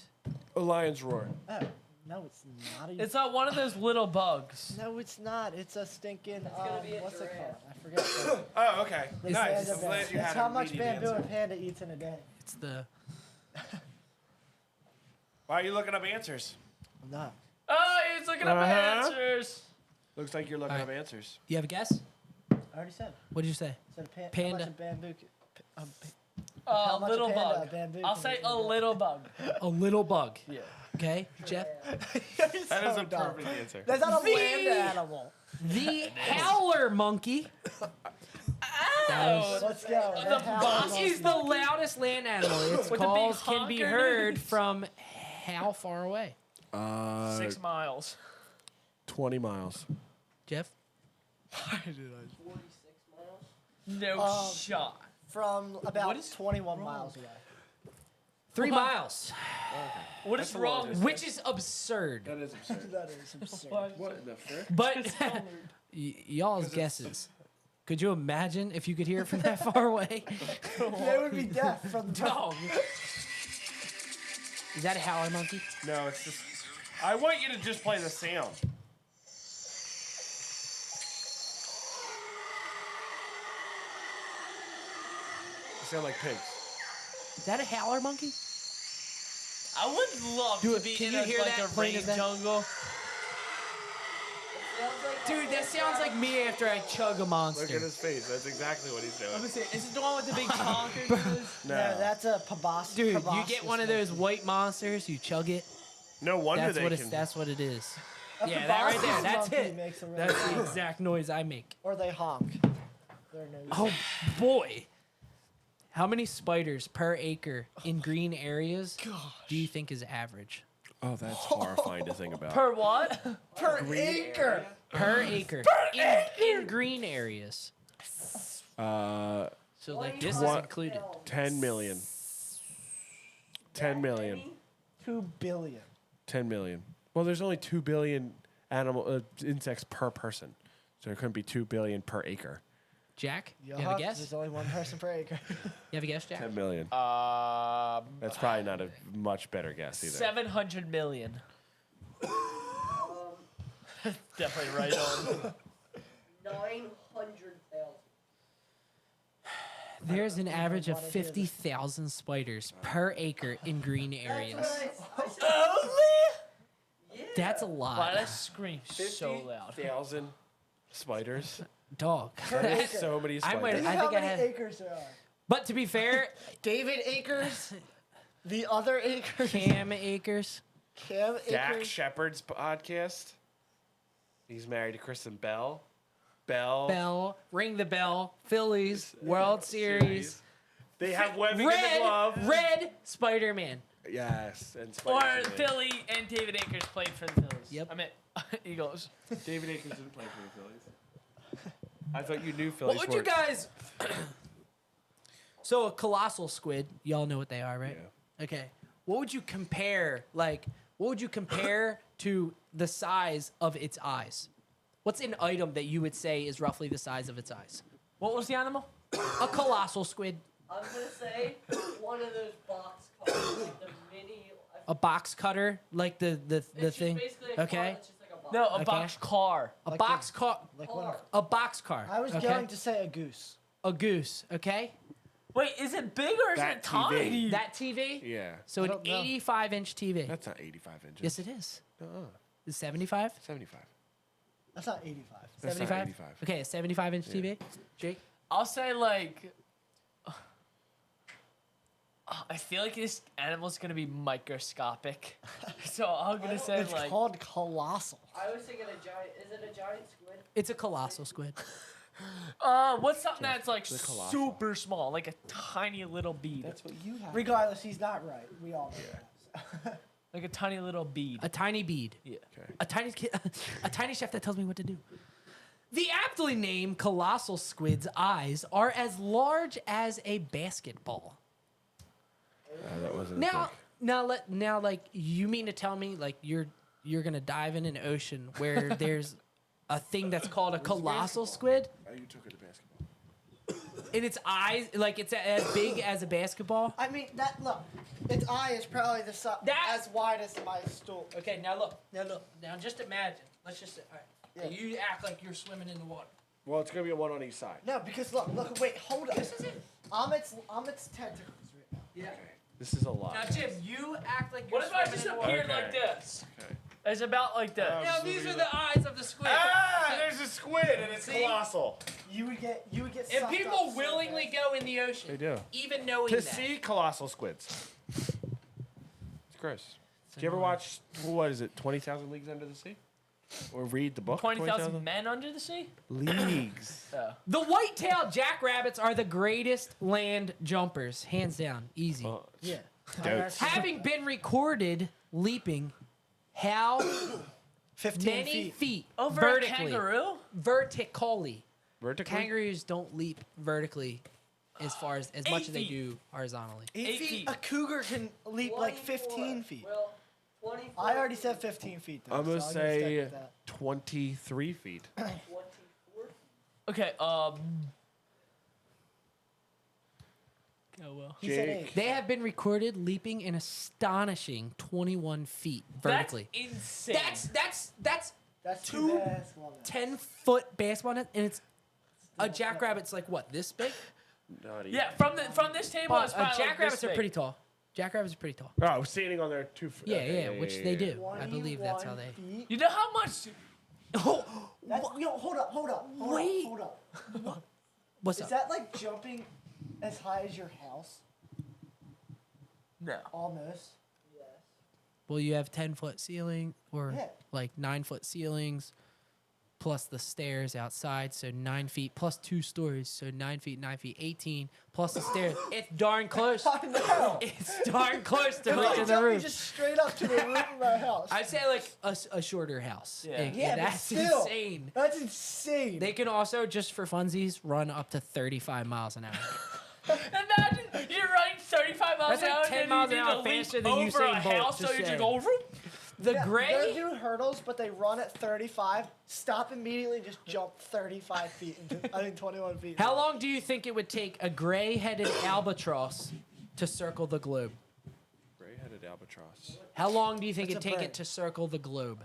A lion's roar. Oh, no, it's not. It's not one of those little bugs. No, it's not. It's a stinking. gonna be a What's it giraffe. called? I forget. Oh, okay. It's Nice. panda I'm glad bear. you It's had how a much immediate bamboo answer. a panda eats in a day. It's the. Why are you looking up answers? I'm not. Oh, he's looking up Uh-huh. answers. Looks like you're looking All right. up answers. You have a guess? I already said. What did you say? Said How Panda. much a bamboo? How much a Little panda bug. a bamboo I'll can say eat in a a day? little bug. A little bug. Yeah. Okay, Jeff. That is So a dumb. perfect answer. That's not a land animal. The howler monkey. Oh, Let's go. The That howler This is the loudest land animal. Its With the big calls can be honker heard nose. from how far away? 6 miles. 20 miles. Jeff? 46 miles. No shot. from about What is 21 miles away. 3 miles, What is wrong with which is absurd. That is absurd. That is absurd. What the frick? But y'all's guesses. Could you imagine if you could hear it from that far away? They would be deaf from the Dog. Is that a howler monkey? No, it's just. I want you to just play the sound. They sound like pigs. Is that a howler monkey? I would love Do to it. be Can in you hear like that a plain rain as that? jungle. Sounds like Dude, that sounds like me after I chug a Look monster. at his face. That's exactly what he's I'm doing. gonna say, is it the one with the big honker? No, that's a proboscis. Dude, you get one of those white monsters, you chug it. No wonder That's they what can. it's. That's what it is. A Yeah, that right there. proboscis That's monkey it. Makes a really That's the exact noise I make. Or they honk. Their nose. Oh boy. How many spiders per acre in green areas do you think is average? Oh, that's horrifying to think about. Per what? Per acre. Per acre. In green areas. So like this is What? included. 10 million. 10 million. 2 billion. 10 million. Well, there's only 2 billion insects per person. So there couldn't be 2 billion per acre. Jack, you Yup, have a guess? There's only one person per acre. You have a guess, Jack? 10 million. That's probably not a much better guess either. 700 million. Definitely right on. 900,000. There's an average of wanna hear this. 50,000 spiders per acre in green areas. That's a Why lot. did I scream so loud? 50,000 spiders. Dog. That's so many I might- spiders. Think I how think I many had- acres there are. But to be fair, David Acres. The other acres. Cam Acres. Cam Dak Acres. Shepard's podcast. He's married to Kristen Bell. Bell. Bell, ring the bell, Phillies, World Series. They have webbing in the glove. Red Spider-Man. Yes. And Or Spider-Man. Philly and David Akers played for the Phillies. Yep. I meant Eagles. David Akers didn't play for the Phillies. I thought you knew Phillies. What would you guys? So a colossal squid, y'all know what they are, right? Yeah. Okay. What would you compare? Like, what would you compare to the size of its eyes? What's an item that you would say is roughly the size of its eyes? What was the animal? A colossal squid, I'm gonna say one of those box cars, the mini. a box cutter, like the It's just thing. basically a car Okay. that's just like a box. No, a Okay. box car. A Like box car. Like one of, A box car. I was okay? going to say a goose. A goose. Okay. Wait, is it big or is That it tiny? That TV. Yeah. So I an don't know. 85-inch TV. That's not 85 inches. Yes, it is. Uh-uh. Is 75? 75. That's not 85. That's not 75? 85. Okay, a 75-inch TV. Jake. I'll say like. I feel like this animal's gonna be microscopic, so I'm gonna say It's like. called colossal. I was thinking a giant. Is it a giant squid? It's a colossal squid. What's something that's like The colossal. super small, like a tiny little bead, That's what you have. Regardless, he's not right. We all know that. like a tiny little bead. A tiny bead. Yeah. Okay. A tiny a tiny chef that tells me what to do. The aptly named colossal squid's eyes are as large as a basketball. That wasn't Now, like, you mean to tell me, like, you're gonna dive in an ocean where there's a thing that's called a colossal squid? Oh, you took it to basketball. In its eyes, like it's as big as a basketball. I mean, look, its eye is probably as wide as my stool. Okay, now look. Now just imagine. Let's just say, all right. Yeah. You act like you're swimming in the water. Well, it's gonna be a one on each side. No, because look, wait, hold up. This is it. I'm its tentacles right now. Yeah. This is a lot. Now, Jim, you act like you're What if I swimming just in the water. appeared Okay. like this? Okay. It's about like this. Now, these are the eyes of the squid. Ah, there's a squid and it's See? colossal. You would get And sucked people up so willingly fast. go in the ocean. They do. Even knowing To that. see colossal squids. It's gross. Do you ever watch, what is it, 20,000 Leagues Under the Sea? Or read the book? 20,000 men under the sea? Leagues. The white-tailed jackrabbits are the greatest land jumpers, hands down, easy. Yeah. Dotes. Having been recorded leaping how 15 many feet Over vertically? a kangaroo? Vertically. Vertically? Kangaroos don't leap vertically as far as much 8 as they feet. do horizontally. 8 8 feet. feet. A cougar can leap like 15 24. feet. Well, 24. I already said 15 feet. Though, I'm gonna so say stick with that. 23 feet. 24. Okay, Oh, well. He said Jake. 8. They have been recorded leaping an astonishing 21 feet vertically. That's insane. That's That's two too basketball nets. 10-foot basketball net, and it's a jackrabbit's like what, this big? Naughty. Yeah, from this table, it's probably like Jackrabbits this are big. pretty tall. Jackrabbits are pretty tall. Oh, standing on their 2 feet. Yeah, which they do. I believe that's how 21 they. feet? You know how much? That's, yo, hold up. Wait. Hold up. What's Is up? that like jumping as high as your house? No. Almost. Well, you have 10-foot ceiling or Yeah. like 9-foot ceilings, plus the stairs outside, so 9 feet plus 2 stories, so 9 feet, 18 plus the stairs. It's darn close. I know. It's darn close to It's reaching like the jumping roof. just straight up to the roof of my house. I'd say like a shorter house. Yeah. Yeah, but that's still. insane. That's insane. They can also, just for funsies, run up to 35 miles an hour. Imagine you're running 35 miles That's an like hour 10 and miles then an you hour need to leap faster than over Usain a Bolt, house, just so you just saying. go. Whoop. The They're gray, doing hurdles, but they run at 35, stop immediately, just jump 35 feet. I think 21 feet. how long do you think it would take a gray-headed albatross to circle the globe? Gray-headed albatross. How long do you think It's it'd a take bird. it to circle the globe?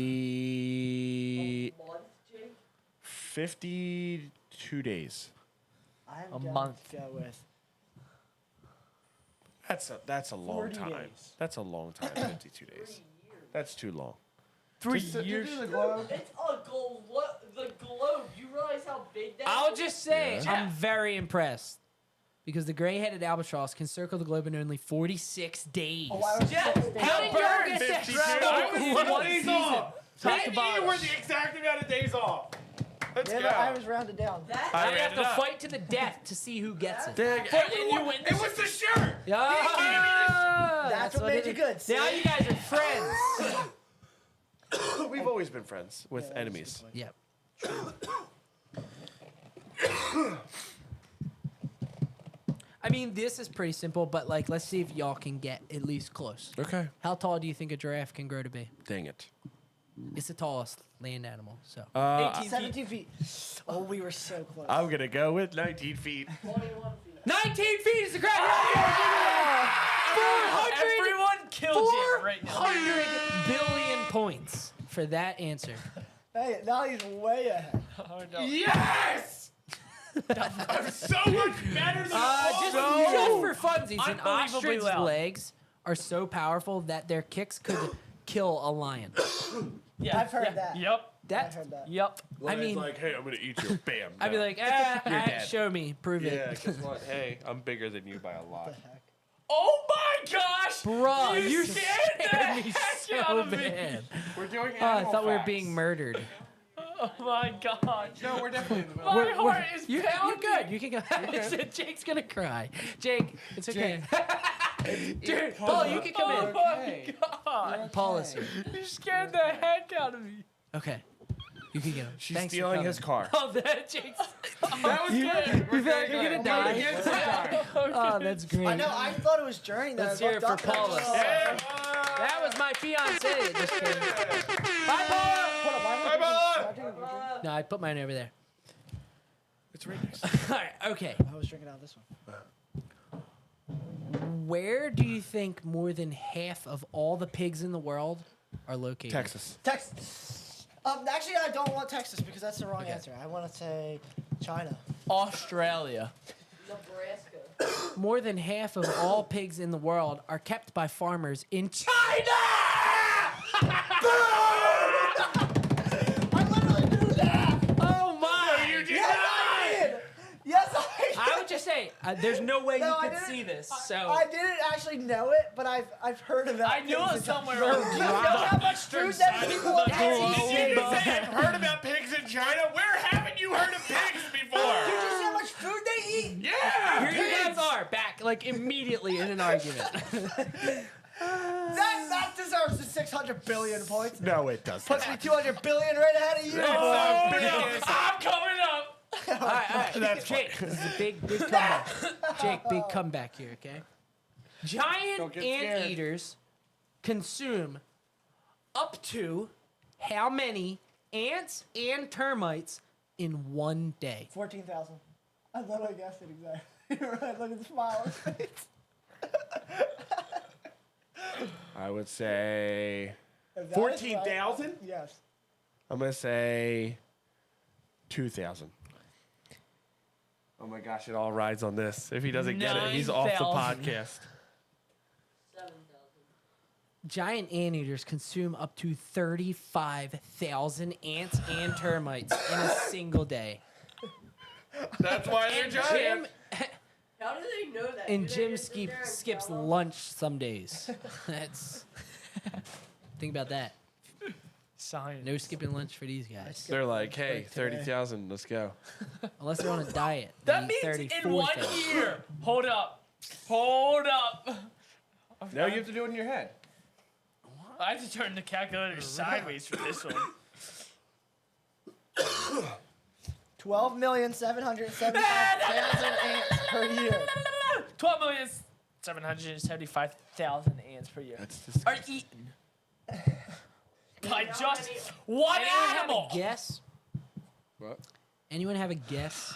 40. Month, Jake? 52 days. I'm A down month. to go with. That's a long 40 time. days. That's a long time. 52 days. That's too long. 3 Just to- years. the globe. It's a the globe. You realize how big that I'll is? just say, Yeah. I'm very impressed. Because the gray-headed albatross can circle the globe in only 46 days. Oh, I was Yeah. just How did y'all get that 52. travel I was in 1 one days season? off. Top Me to and bottom. you were the exact amount of days off. Let's Yeah, go. but I was rounded down. That I ran have it to up. fight to the death to see who gets it. Dang, And you win. it was the shirt. Yeah, That's what made it you is. good, see? Now you guys are friends. We've always been friends with Yeah, enemies. Yep. I mean, this is pretty simple, but like, let's see if y'all can get at least close. Okay. How tall do you think a giraffe can grow to be? Dang it. It's the tallest land animal. So 18 feet. 17 feet. Oh, we were so close. I'm gonna go with 19 feet. 21 feet. 19 feet is the correct answer. Everyone killed Jim right now. 400 billion points for that answer. Hey, now he's way ahead. Oh, no. Yes! I'm so much better than Just for funsies, an Unbelievably ostrich's loud. legs are so powerful that their kicks could kill a lion. Yeah. I've heard yeah. that. Yep. I That heard that. Yep. I mean- like, hey, I'm gonna eat you. Bam. I'd be like, dead. show me, prove yeah, it. guess what? Hey, I'm bigger than you by a lot. What the heck? Oh my gosh! Bruh, you scared the scared me heck out so of me. bad. We're doing Oh, I thought we were being murdered. Oh my god. No, we're definitely in the My heart is You're pounding. good. You can go. Jake's gonna cry. Jake, it's okay. Dude, Paul, you can come Oh in. my god. Paul is here. You scared the heck out of me. Okay. You can get him. She's Thanks for stealing coming. his car. Oh, that Jake's. That was good. You feel like you're gonna die? die. Oh, that's great. I know, I thought it was Journey that Let's I hear it looked for up and I Paula. just saw it. That was my fiance that just came. Bye, Paula. Hold up, why am I Bye, thinking Paula. Sergeant? No, I put mine over there. It's right next. All right, okay. I was drinking out of this one. Where do you think more than half of all the pigs in the world are located? Texas. Texas. Actually, I don't want Texas because that's the wrong answer. I want to say China. Australia. Nebraska. More than half of all pigs in the world are kept by farmers in China. I literally knew that. Oh my! You did Yes, I did. Yes, I did. I would just say there's no way No, you I could didn't- see this. So I didn't actually know it, but I've heard about. I knew pigs it in somewhere China. else. Do you know how much food that people Did eat? you say I've heard about pigs in China? Where haven't you heard of pigs before? Did you see how much food they eat? Yeah, here you guys are back like immediately in an argument. That deserves the 600 billion points. No, it doesn't. Puts me 200 billion right ahead of you. It's the biggest. I'm coming up. all right. That's Jake, this is a big comeback. Jake, big comeback here, okay? Giant Don't get ant scared. eaters consume up to how many ants and termites in one day? 14,000. I literally guessed it exactly. You're right. Look at the smile on his face. I would say If that is 14,000? right, yes. I'm gonna say 2,000. Oh my gosh, it all rides on this. If he doesn't get it, he's off the 9,000. podcast. 7,000. Giant anteaters consume up to 35,000 ants and termites in a single day. That's why they're And giant. Jim, How do they know that? and Do they Jim just sit there and skips count 'em? lunch some days. That's think about that. Science. No skipping lunch for these guys, They're like, hey, break today. 30,000, let's go. unless they're on a diet. That they means eat in 1 34,000. year. Hold up. Hold up. No, you have to do it in your head. I have to turn the calculator sideways for this one. 12,775,000 ants per year. 12,775,000 ants per year That's are disgusting. eaten by How just many- one Anyone have animal. a guess? What? Anyone have a guess?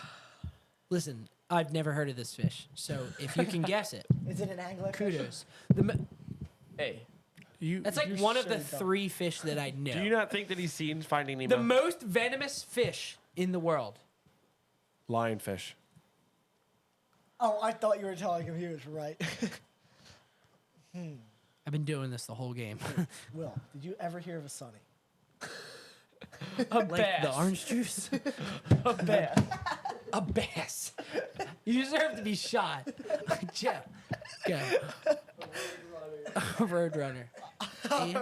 Listen, I've never heard of this fish, so if you can guess it, Is it an anglerfish? kudos. Hey, That's like You're one of so the dumb. 3 fish that I know. Do you not think that he's seen Finding Nemo? The most venomous fish in the world. Lionfish. Oh, I thought you were telling him he was right. I've been doing this the whole game. Will, did you ever hear of a Sunny? a Like bass. the orange juice. A bass. A bass. You deserve to be shot. Jeff, go. Roadrunner. I'm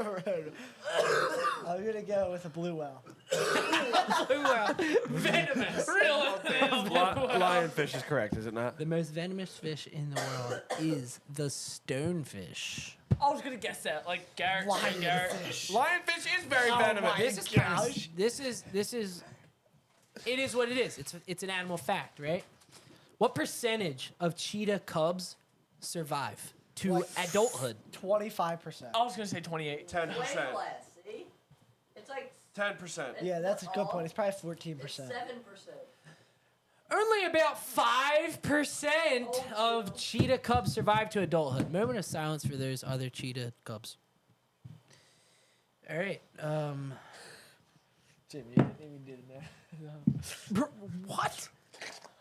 gonna go with a blue whale. Venomous. Real venomous. Lionfish is correct, is it not? The most venomous fish in the world is the stonefish. I was gonna guess that, like Garrett. Garrett. Lionfish is very venomous. This is it is what it is. It's an animal fact, right? What percentage of cheetah cubs survive to Like adulthood? 25%. I was gonna say 28. 10%. Way less, see? It's like 10%. Yeah, that's a good point. It's probably 14%. it's 7%. Only about 5% of cheetah cubs survive to adulthood. Moment of silence for those other cheetah cubs. All right. Jim, you didn't even do it there. What?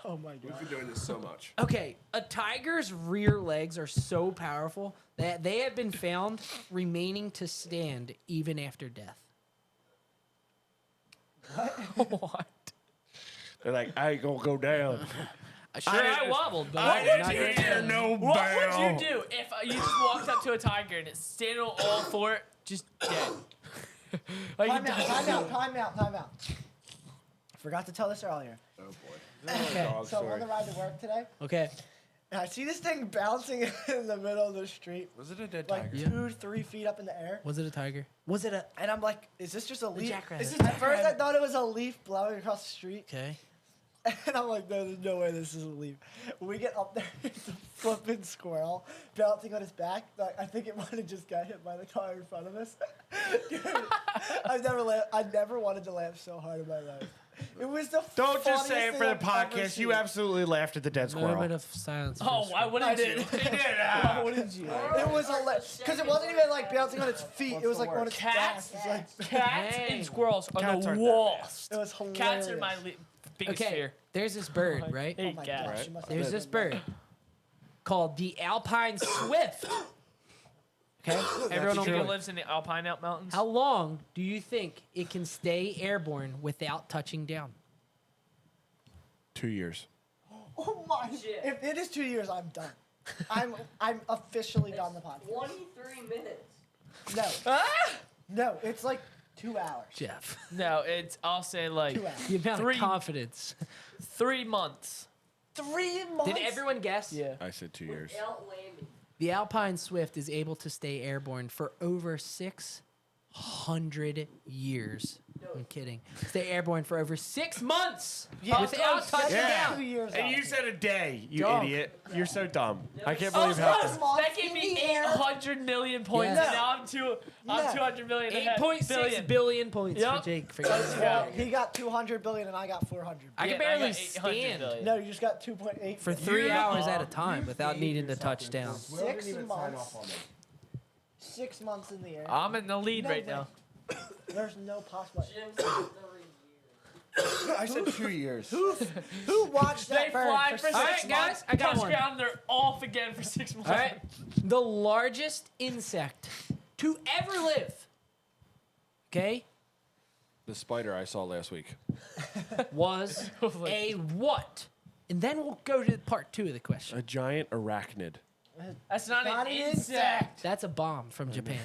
Oh my god. been doing this so much. Okay, a tiger's rear legs are so powerful that they have been found remaining to stand even after death. What? They're like, I ain't gonna go down. I wobbled, but What I would not you get do? down. No What bow. would you do if you just walked up to a tiger and it's standing on all four, just dead? Like, Time out. Forgot to tell this earlier. Oh boy. Okay. Dog So on story. the ride to work today, Okay. and I see this thing bouncing in the middle of the street, Was it a dead like tiger? Yeah. 2-3 feet up in the air. Was it a tiger? Was it a And I'm like, is this just a leaf? jackrabbit? At first I thought it was a leaf blowing across the street. Okay. And I'm like, no, there's no way this is a leaf. When we get up there, it's a flipping squirrel bouncing on his back. Like, I think it might have just got hit by the car in front of us. Dude, I never wanted to laugh so hard in my life. It was the Don't just funniest say it thing for the I've ever podcast. You seen. absolutely laughed at the dead squirrel. Moment of silence. for Oh, the why wouldn't I you? did. He did. Why wouldn't you? It was hilarious because it wasn't even like bouncing on its feet. It was like on its back. Cats, It's like, cats Dang. and squirrels are Cats the aren't that bad. worst. it was hilarious. Cats are my biggest Okay, fear. there's this bird, right? Hey, Oh my cat. gosh, you must have There's been this there. bird called the Alpine Swift. Okay, everyone Everyone on board. lives in the Alpine Mountains. How long do you think it can stay airborne without touching down? 2 years. Oh my! Shit. If it is 2 years, I'm done. I'm officially done the podcast. 23 minutes. No, Ah! no, it's like 2 hours. Jeff, No, it's I'll say like 2 hours. the amount Three. of confidence. 3 months. 3 months. Did everyone guess? Yeah. I said 2 years. Without landing. The Alpine Swift is able to stay airborne for over 600 years. I'm kidding. Stay airborne for over 6 months Yeah, without that's touching Yeah. down. 2 years. And out. you said a day, you Dumb. idiot. You're so dumb. I can't Oh, believe how. Six months that gave in me the air. 800 million points, Yeah. and now I'm Yeah. 200 million ahead. 8.6 billion points Yep. for Jake. For Well, he got 200 billion and I got 400. I can Yeah, barely got 800 stand billion. No, you just got 2.8 for billion. 3 You- hours at a time without needing to touch down. 6 months. 6 months in the air. I'm in the lead No right way. now. There's no possible. Jim said 3 years. I said 2 years. Who watched They that bird fly for for 6 All months? right, guys, I got one. Touchdown, they're off again for 6 months. All right. The largest insect to ever live, okay, The spider I saw last week. was a what? And then we'll go to part 2 of the question. A giant arachnid. That's not, Not an an insect. That's a bomb from Japan.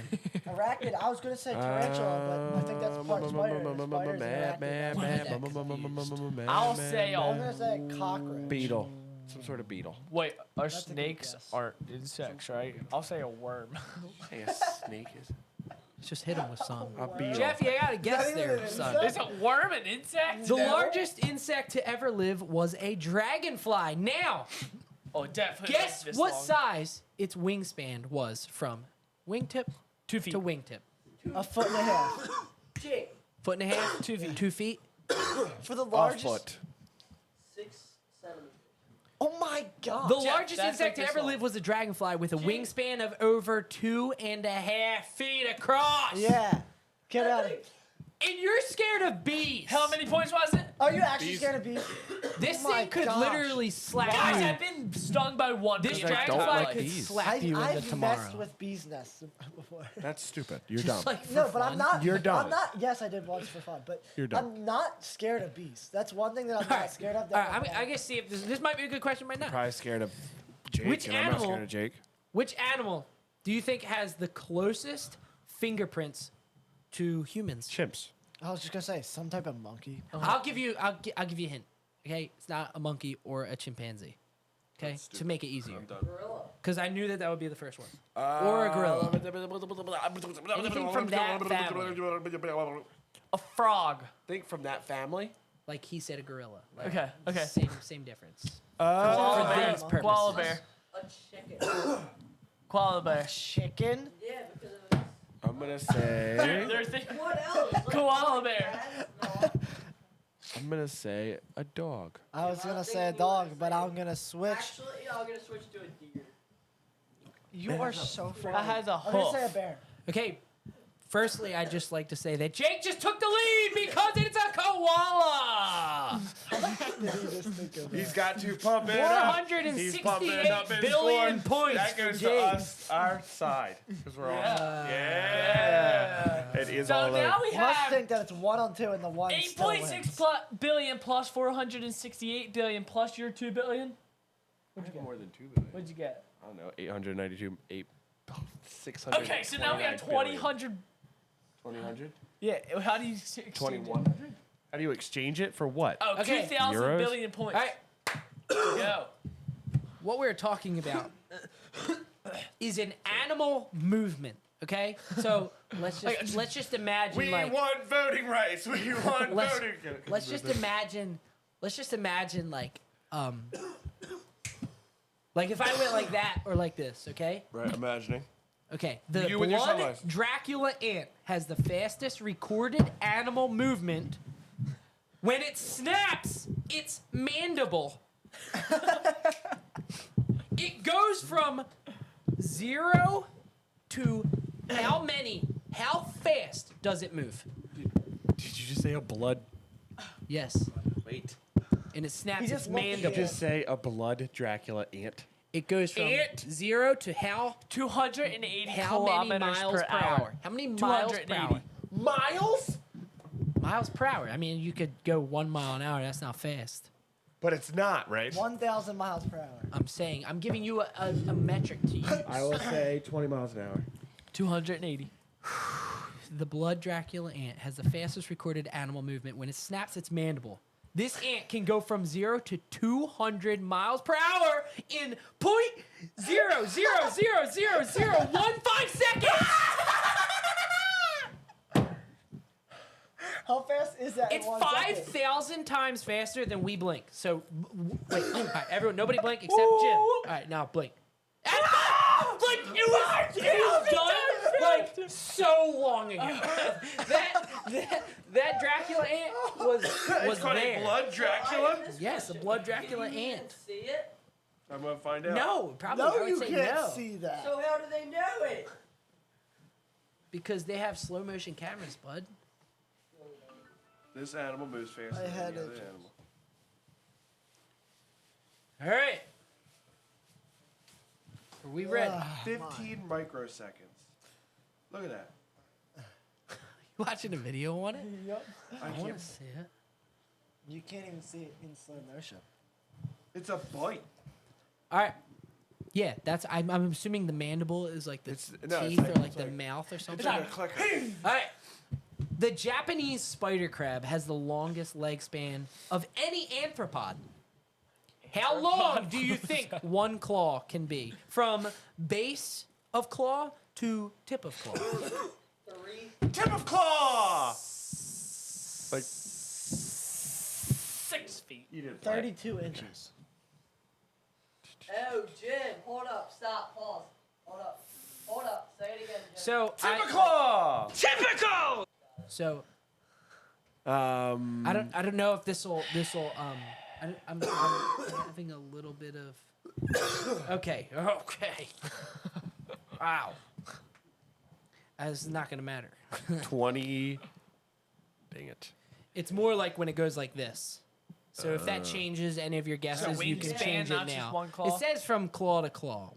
Arachnid. I was gonna say tarantula, but I think that's part spider. and the spider's an arachnid. I'll say I'm gonna say cockroach. Beetle. Some sort of beetle. Wait, our That's a good snakes guess. aren't insects, right? I'll say a worm. Hey, a snake is Just hit him with some. a beetle. Jeff, you got a guess Not even there, an son. insect? Is a worm an insect? The largest insect to ever live was a dragonfly. Now, Oh, definitely. guess this what long. size its wingspan was from wingtip 2 feet. to wingtip. A foot and a half. Jake, Foot and a half, 2 feet. 2 feet. For the A largest. foot. 6 centimeters. Oh my god. The Jeff, largest that's insect like to this ever long. live was a dragonfly with a wingspan of over 2.5 feet across. Yeah. Get out of here. And you're scared of bees. How many points was it? Are you actually Bees. scared of bees? This Oh my thing could gosh. literally slap Guys, you. I've been stung by one. This bee in my dragonfly entire like could life. bees. slap you into I've tomorrow. messed with bees' nests before. That's stupid. You're dumb. Like for No, but fun. I'm not. You're dumb. I'm not. Yes, I did once for fun, but You're dumb. I'm not scared of bees. That's one thing that I'm All not right. scared of. All right, I guess see if this might be a good question right now. Probably scared of Jake. Which and I'm not animal- scared of Jake. Which animal do you think has the closest fingerprints to humans? Chimps. I was just gonna say some type of monkey. I'll give you a hint. Okay, it's not a monkey or a chimpanzee. Okay, to make it easier. Gorilla. Because I knew that would be the first one. Or a gorilla. Anything from that family. A frog. Think from that family. Like he said, a gorilla. Like, Okay, okay. Same difference. Koala For bear. these purposes. Koala bear. A chicken. Koala bear. Chicken. Yeah, because of this. I'm gonna say. They're thinking What else? Like, koala bear. that's not- I'm gonna say a dog. I was I'm gonna say a thinking you dog, were but saying- I'm gonna switch. Actually, I'm gonna switch to a deer. You are so funny. That has a I'm gonna say a hoof. bear. Okay. Firstly, I'd just like to say that Jake just took the lead because it's a koala. Did he just think of He's that? got to pump it up. 468 billion points That for goes to Jake. us, our side, because we're all. Yeah. Yeah. It is So all now over. we Must have think that it's 1 on 2 and the one still 8.6 wins. billion plus 468 billion plus your 2 billion. More than 2 billion. What'd you get? I don't know. 892. 600. Okay, so now we have 2000. 2000. Yeah, how do you exchange 2100. How do you exchange it for what? Oh, Okay. 2,000 Euros? billion points. All right. Go. What we're talking about is an animal movement. Okay, so let's just imagine We like want voting rights. We want let's, voting. let's just imagine let's just imagine like if I went like that or like this, okay? Right, imagining. Okay, the You and your blood sunglasses. Dracula ant has the fastest recorded animal movement. When it snaps its mandible, it goes from 0 to how fast does it move? Did you just say a blood? Yes, Wait. and it snaps just its looked at mandible. you. Just say a blood Dracula ant. It goes from Ant. 0 to how 280 many kilometers miles per hour. How many miles per 280. hour? Miles? Miles per hour. I mean, you could go 1 mile an hour. That's not fast. But it's not, right? 1,000 miles per hour. I'm saying, I'm giving you a metric to use. I will say 20 miles an hour. 280. The blood Dracula ant has the fastest recorded animal movement when it snaps its mandible. This ant can go from 0 to 200 miles per hour in 0.0000015 seconds. How fast is that? It's in 1 second? 5,000 times faster than we blink. So, wait, all right, everyone, nobody blink except Jim. All right, now blink. Blink! It was done like so long ago. that Dracula ant was there. blood Dracula? Yes, a blood Dracula You can ant. see it. I'm gonna find out. No, probably I No, would you say can't no. see that. So how do they know it? Because they have slow motion cameras, bud. This animal moves faster I than had the other it. animal. All right. Are we ready? 15 microseconds. Look at that. You watching a video on it? Yup. I I want can't. to see it. You can't even see it in slow motion. It's a bite. All right. Yeah, I'm assuming the mandible is like the It's- no, it's teeth like- or like it's the like- mouth or It's something. like a clicker. All right. The Japanese spider crab has the longest leg span of any arthropod. How long do you think one claw can be? From base of claw to tip of claw. 3. Tip of claw! Like, 6 feet. you did 32 inches. Oh, Jim, hold up, stop, pause. Hold up. Hold up. Say it again, Jim. So Tip of claw! So Um, I don't know if this'll I'm having a little bit of okay. Wow. This is not gonna matter. 20. Dang it. It's more like when it goes like this. So if that changes any of your guesses, you can wingspan, change not it just now. one claw? It says from claw to claw.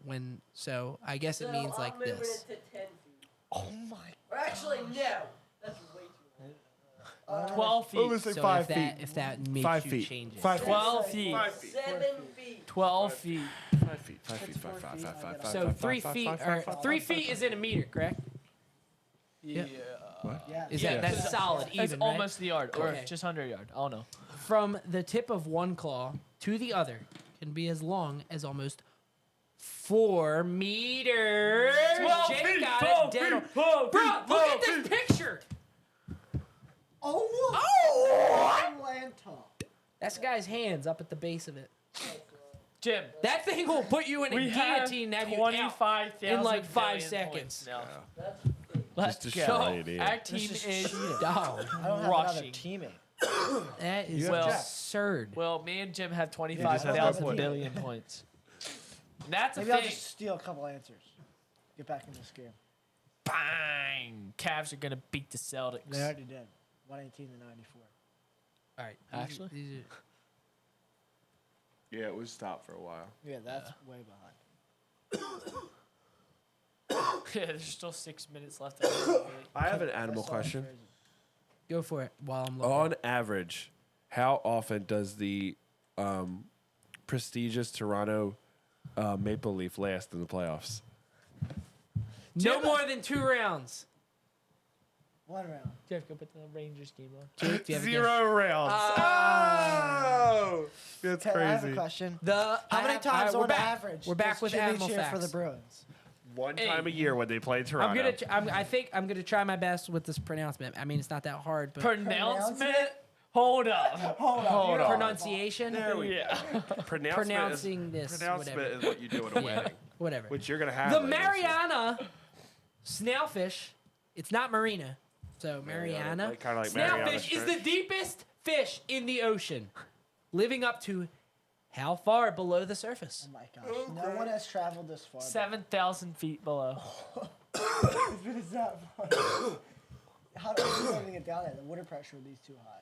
So I guess it So means like I'm moving this. it to 10 feet. Oh my. Or actually, no. That's way too long. 12 feet. Let's say So 5 if that makes 5 you feet. change it. 5 feet. 12 feet. 5 feet. 7 feet. 12 feet. 5 feet. 5 feet. 5 5 5 5 5 So 3 feet or 3 feet is in a meter, correct? Yeah. Yeah. Is Yeah, that's because solid, It's even, right? almost the yard, or Okay. just under a yard. I don't know. From the tip of one claw to the other can be as long as almost 4 meters. Jake got it dead on. Bro, look at this picture. Oh! Atlanta. That's the guy's hands up at the base of it. Jim, That thing will put you in a we have guillotine and have you out 25,000 in like 5 billion seconds. points now. That's Let's Just go. destroy it, yeah. Our team is Dog. I don't have another rushing. teammate. That is Well- absurd. Well, me and Jim have just have 25,000 one. billion points. That's a Maybe I'll thing. just steal a couple answers. Get back in this game. Bang! Cavs are gonna beat the Celtics. They already did. 118 to 94. All right. Actually? these Yeah, it was stopped for a while. Yeah, that's way behind. Yeah, there's still 6 minutes left. of the game. I have an animal That's all question. crazy. Go for it while I'm looking. On average, how often does the prestigious Toronto Maple Leaf last in the playoffs? No more than 2 rounds. 1 round. Jeff, go put the Rangers game on. Jake, do you have a guess? 0 rounds. Oh, that's Okay, I have a crazy. question. How How many times we're on back. average We're back does with Jimmy animal cheer for the facts. Bruins? One Hey. time a year when they play Toronto. I think I'm gonna try my best with this pronouncement. I mean, it's not that hard, but Pronouncement? Hold up. Hold on. Hold on. Pronunciation. There we Yeah. go. Pronouncing this. Pronouncement Whatever. is what you do at a wedding, Whatever. which you're gonna have. The later this year. Mariana snailfish. It's not Marina. So Mariana. like- kinda like Mariana Snailfish is Trench. the deepest fish in the ocean, living up to how far below the surface? Oh my gosh. No one has traveled this far. 7,000 feet below. If it is that far. How are you holding it down there? The water pressure would be too high.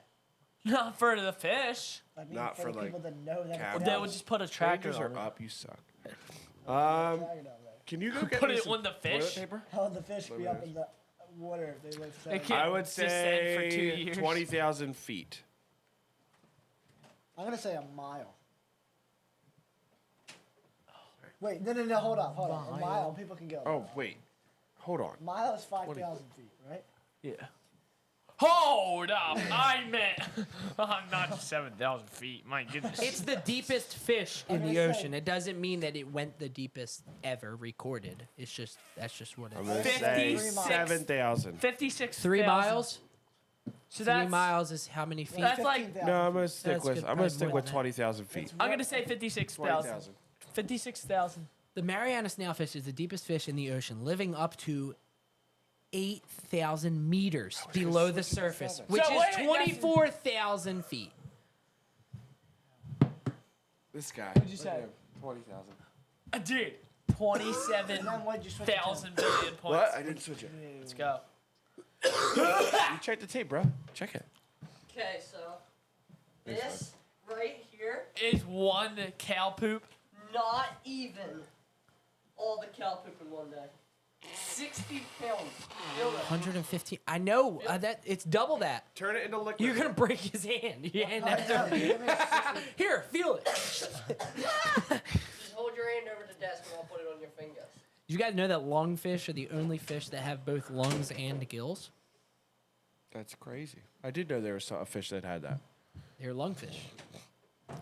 Not for the fish. I mean, Not for for, the like, people that know that cabins. it's They down. would just put a tractor Strangers on are it. up. You suck. Drag it over there. Can you go get Put me it some on the toilet fish? paper? How would the fish be up in the water if they live They so? can't- I would Just say for 2 say years. 20,000 feet. I'm gonna say a mile. Wait, no, hold on. A mile, people can go. Oh wait, hold on. A mile is 5,000 feet, right? Yeah. Hold up. I meant. I'm not just 7,000 feet. My goodness. It's the deepest fish in I'm the gonna say- ocean. It doesn't mean that it went the deepest ever recorded. It's just that's just what it I'm is. gonna say 56. 7,000. 56. 3 miles. So 3 that's. miles is how many feet? That's like- 15,000 No, I'm gonna feet. stick That's with. good, I'm gonna probably stick more with than that. 20,000 feet. I'm going to say 56,000. 56,000. The Mariana snailfish is the deepest fish in the ocean, living up to 8,000 meters below the surface, which So is wait, that's- 24,000 feet. This guy. What'd you say? 20,000. Dude, And 27,000 then what'd you switch it to? billion points. What? I didn't switch it. Let's go. You check the tape, bro. Check it. Okay, so this right here, Is one cow poop. not even all the cow poop in one day. 60 pounds. Feel that. 115. I know that it's double that. Turn it into liquid. You're gonna break his hand. Your hand has Yeah, to- give me a 60. Here, feel it. Just hold your hand over the desk and I'll put it on your fingers. You guys know that lungfish are the only fish that have both lungs and gills? That's crazy. I did know there was a fish that had that. They're lungfish.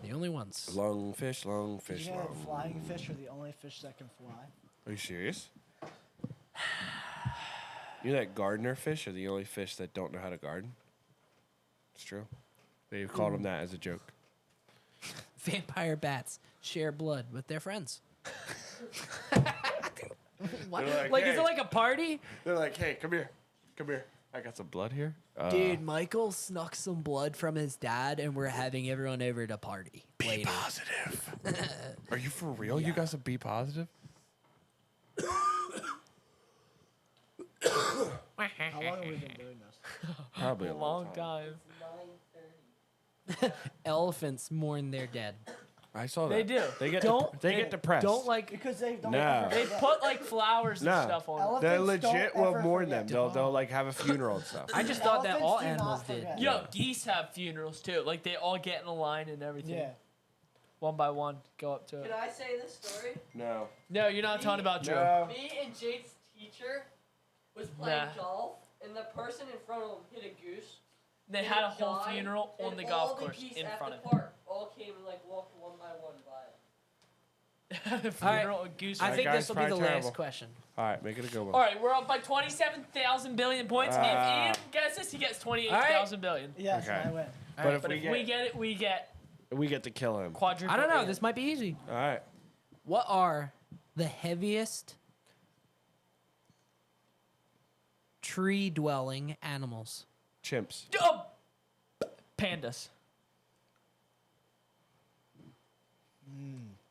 The only ones. Lungfish, Did lungfish, you know that lung. flying fish are the only fish that can fly? Are you serious? You know that gardener fish are the only fish that don't know how to garden? It's true. They called them that as a joke. Vampire bats share blood with their friends. What? They're like, Like, is "Hey." it like a party? They're like, hey, come here. Come here. I got some blood here. Dude, Michael snuck some blood from his dad, and we're having everyone over to party Be later. positive. Are you for real? You guys would be positive? How long have we been doing this? Probably A long time. 9:30. Elephants mourn their dead. I saw that. They do. They get Don't they get depressed. Don't like. Because they don't No. ever They forget. put like flowers and No. stuff on it. Elephants They don't legit will ever mourn them. forget. They'll like have a funeral and stuff. I just thought that all Elephants do not animals did. forget. Yo, geese have funerals too. Like they all get in a line and everything. Yeah. One by one, go up to Can it. I say this story? No. No, you're not talking about Joe. No. Me and Jade's teacher was playing Nah. golf, and the person in front of him hit a goose. They and had a it whole died, funeral on and the all golf the course geese in at front the of him. park all came and like walked one by one by it. A funeral, a goose. I That think guy's this will be the probably last terrible. question. All right, make it a good one. All right, we're up by 27,000 billion points. If Ah. Ian gets this, he gets 28,000 billion. Yes, Okay. I win. But if But if we get it, we get we get to kill him. quadruple. I don't know. Ian. This might be easy. All right. What are the heaviest tree-dwelling animals? Chimps. Oh! Pandas.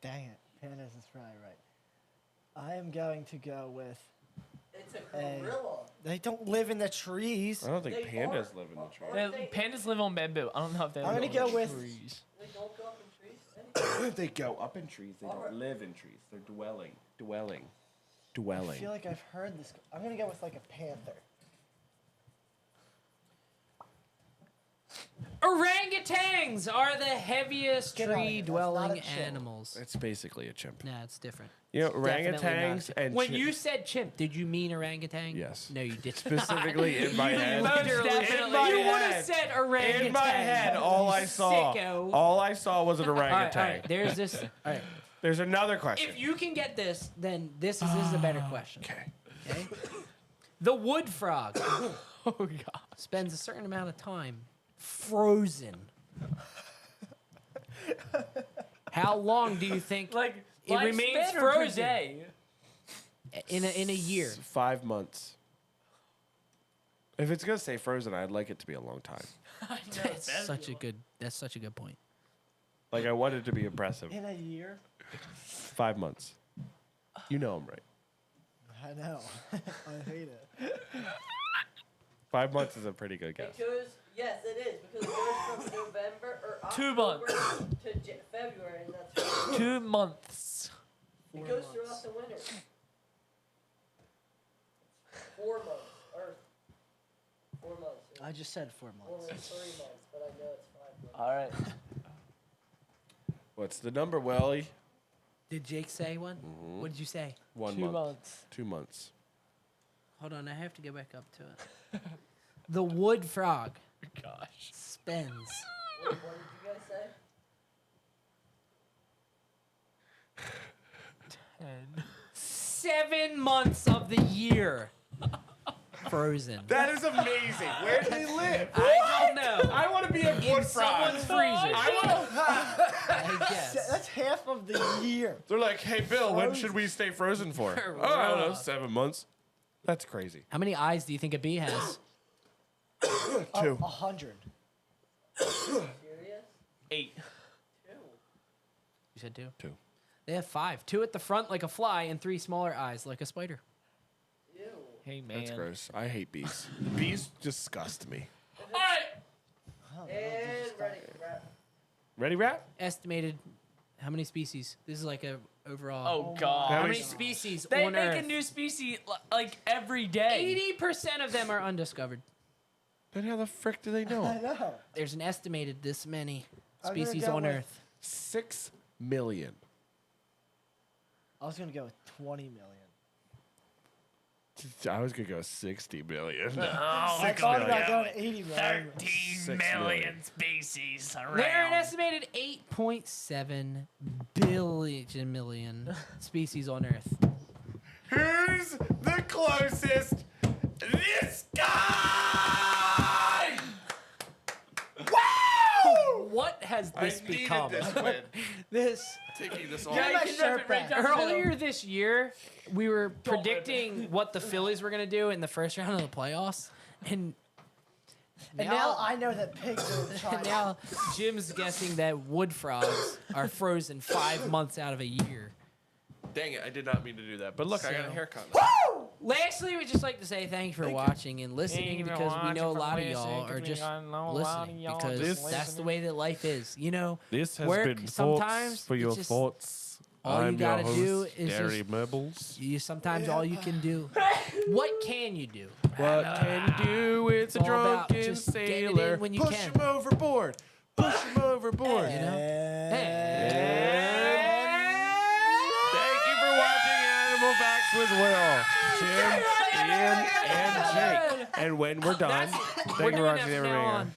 Dang it. Pandas is probably right. I am going to go with. It's a Hey. gorilla. They don't live in the trees. I don't think They pandas are- live in the tree. Pandas live on bamboo. I don't know if they I'm live gonna on go with- trees. They don't go up in trees. They go up in trees. They Alright. don't live in trees. They're dwelling. I feel like I've heard this. I'm going to go with like a panther. Orangutans are the heaviest Get out of here. That's not a tree-dwelling chimp. animals. It's basically a chimp. Nah, it's different. You know, Definitely not a orangutans chimp. and when chimp- you said chimp, did you mean orangutan? Yes. No, you did. specifically in my head. Literally, In my you would have head. said orangutan. In my head, all I saw, Sicko. was an All right, orangutan. all right. There's this. All right. There's another question. If you can get this, then this is a better question. Okay. Okay. The wood frog Oh god. spends a certain amount of time frozen. How long do you think Like it remains lifespan or per frozen day? in a year? 5 months. If it's gonna stay frozen, I'd like it to be a long time. That's such a good point. Like I want it to be impressive. In a year? 5 months. You know I'm right. I know. I hate it. 5 months is a pretty good guess. Because yes, it is because it goes from November or October 2 months. to February, and that's 2 months. it goes throughout the winter. 4 months or 4 months. I just said 4 Or months. 3 months, but I know it's 5 months. All right. What's the number, Welly? Did Jake say one? What did you say? 1 2 month. months. 2 months. Hold on, I have to go back up to it. The wood frog Gosh. spends What did you guys say? 10. 7 months of the year frozen. That is amazing. Where do they live? I don't know. I want to be a wood frog. Someone's freezer. I guess. That's half of the year. They're like, hey, Bill, when should we stay frozen for? Oh, I don't know, 7 months. That's crazy. How many eyes do you think a bee has? 2. 100. Serious? 8. 2. You said 2? 2. They have 5. 2 at the front like a fly and 3 smaller eyes like a spider. Ew. Hey man. That's gross. I hate bees. Bees disgust me. All right. And ready, wrap. Ready, Rat? Estimated how many species? This is like a overall. Oh god. How How many many species They on make Earth? a new species like every day. 80% of them are undiscovered. Then how the frick do they I know? know. There's an estimated this many I'm gonna species go on with- Earth. 6 million. I was going to go with 20 million. I was going to go 60 million. I thought about going 80 million. 6 million. species There are an estimated 8.7 billion species on Earth. Who's the closest? This guy! Woo! What has this become? win. This Taking this Yeah, all. my you can shirt rip it right back. down the middle. earlier this year, we were predicting what the Phillies were going to do in the first round of the playoffs, and And now I know that pigs are and trying. now Jim's guessing that wood frogs are frozen 5 months out of a year. Dang it, I did not mean to do that. But look, I got a So- haircut. Lastly, we'd just like to say thank you for watching and listening because we know a lot of y'all are just listening because that's the way that life is. You know, This has work been sometimes thoughts for your it's just- thoughts. all you I'm gotta your do host, is Gary just- Mibbles. you sometimes all you can do. What can you do? What can you do with a all about drunken just getting it in sailor? when you Push can. him overboard. Push him overboard. You know? Thank you for watching Animal Facts with Will, Jim, Ian, and Jake. And when we're done, We're thank you doing for that watching from now everybody. on.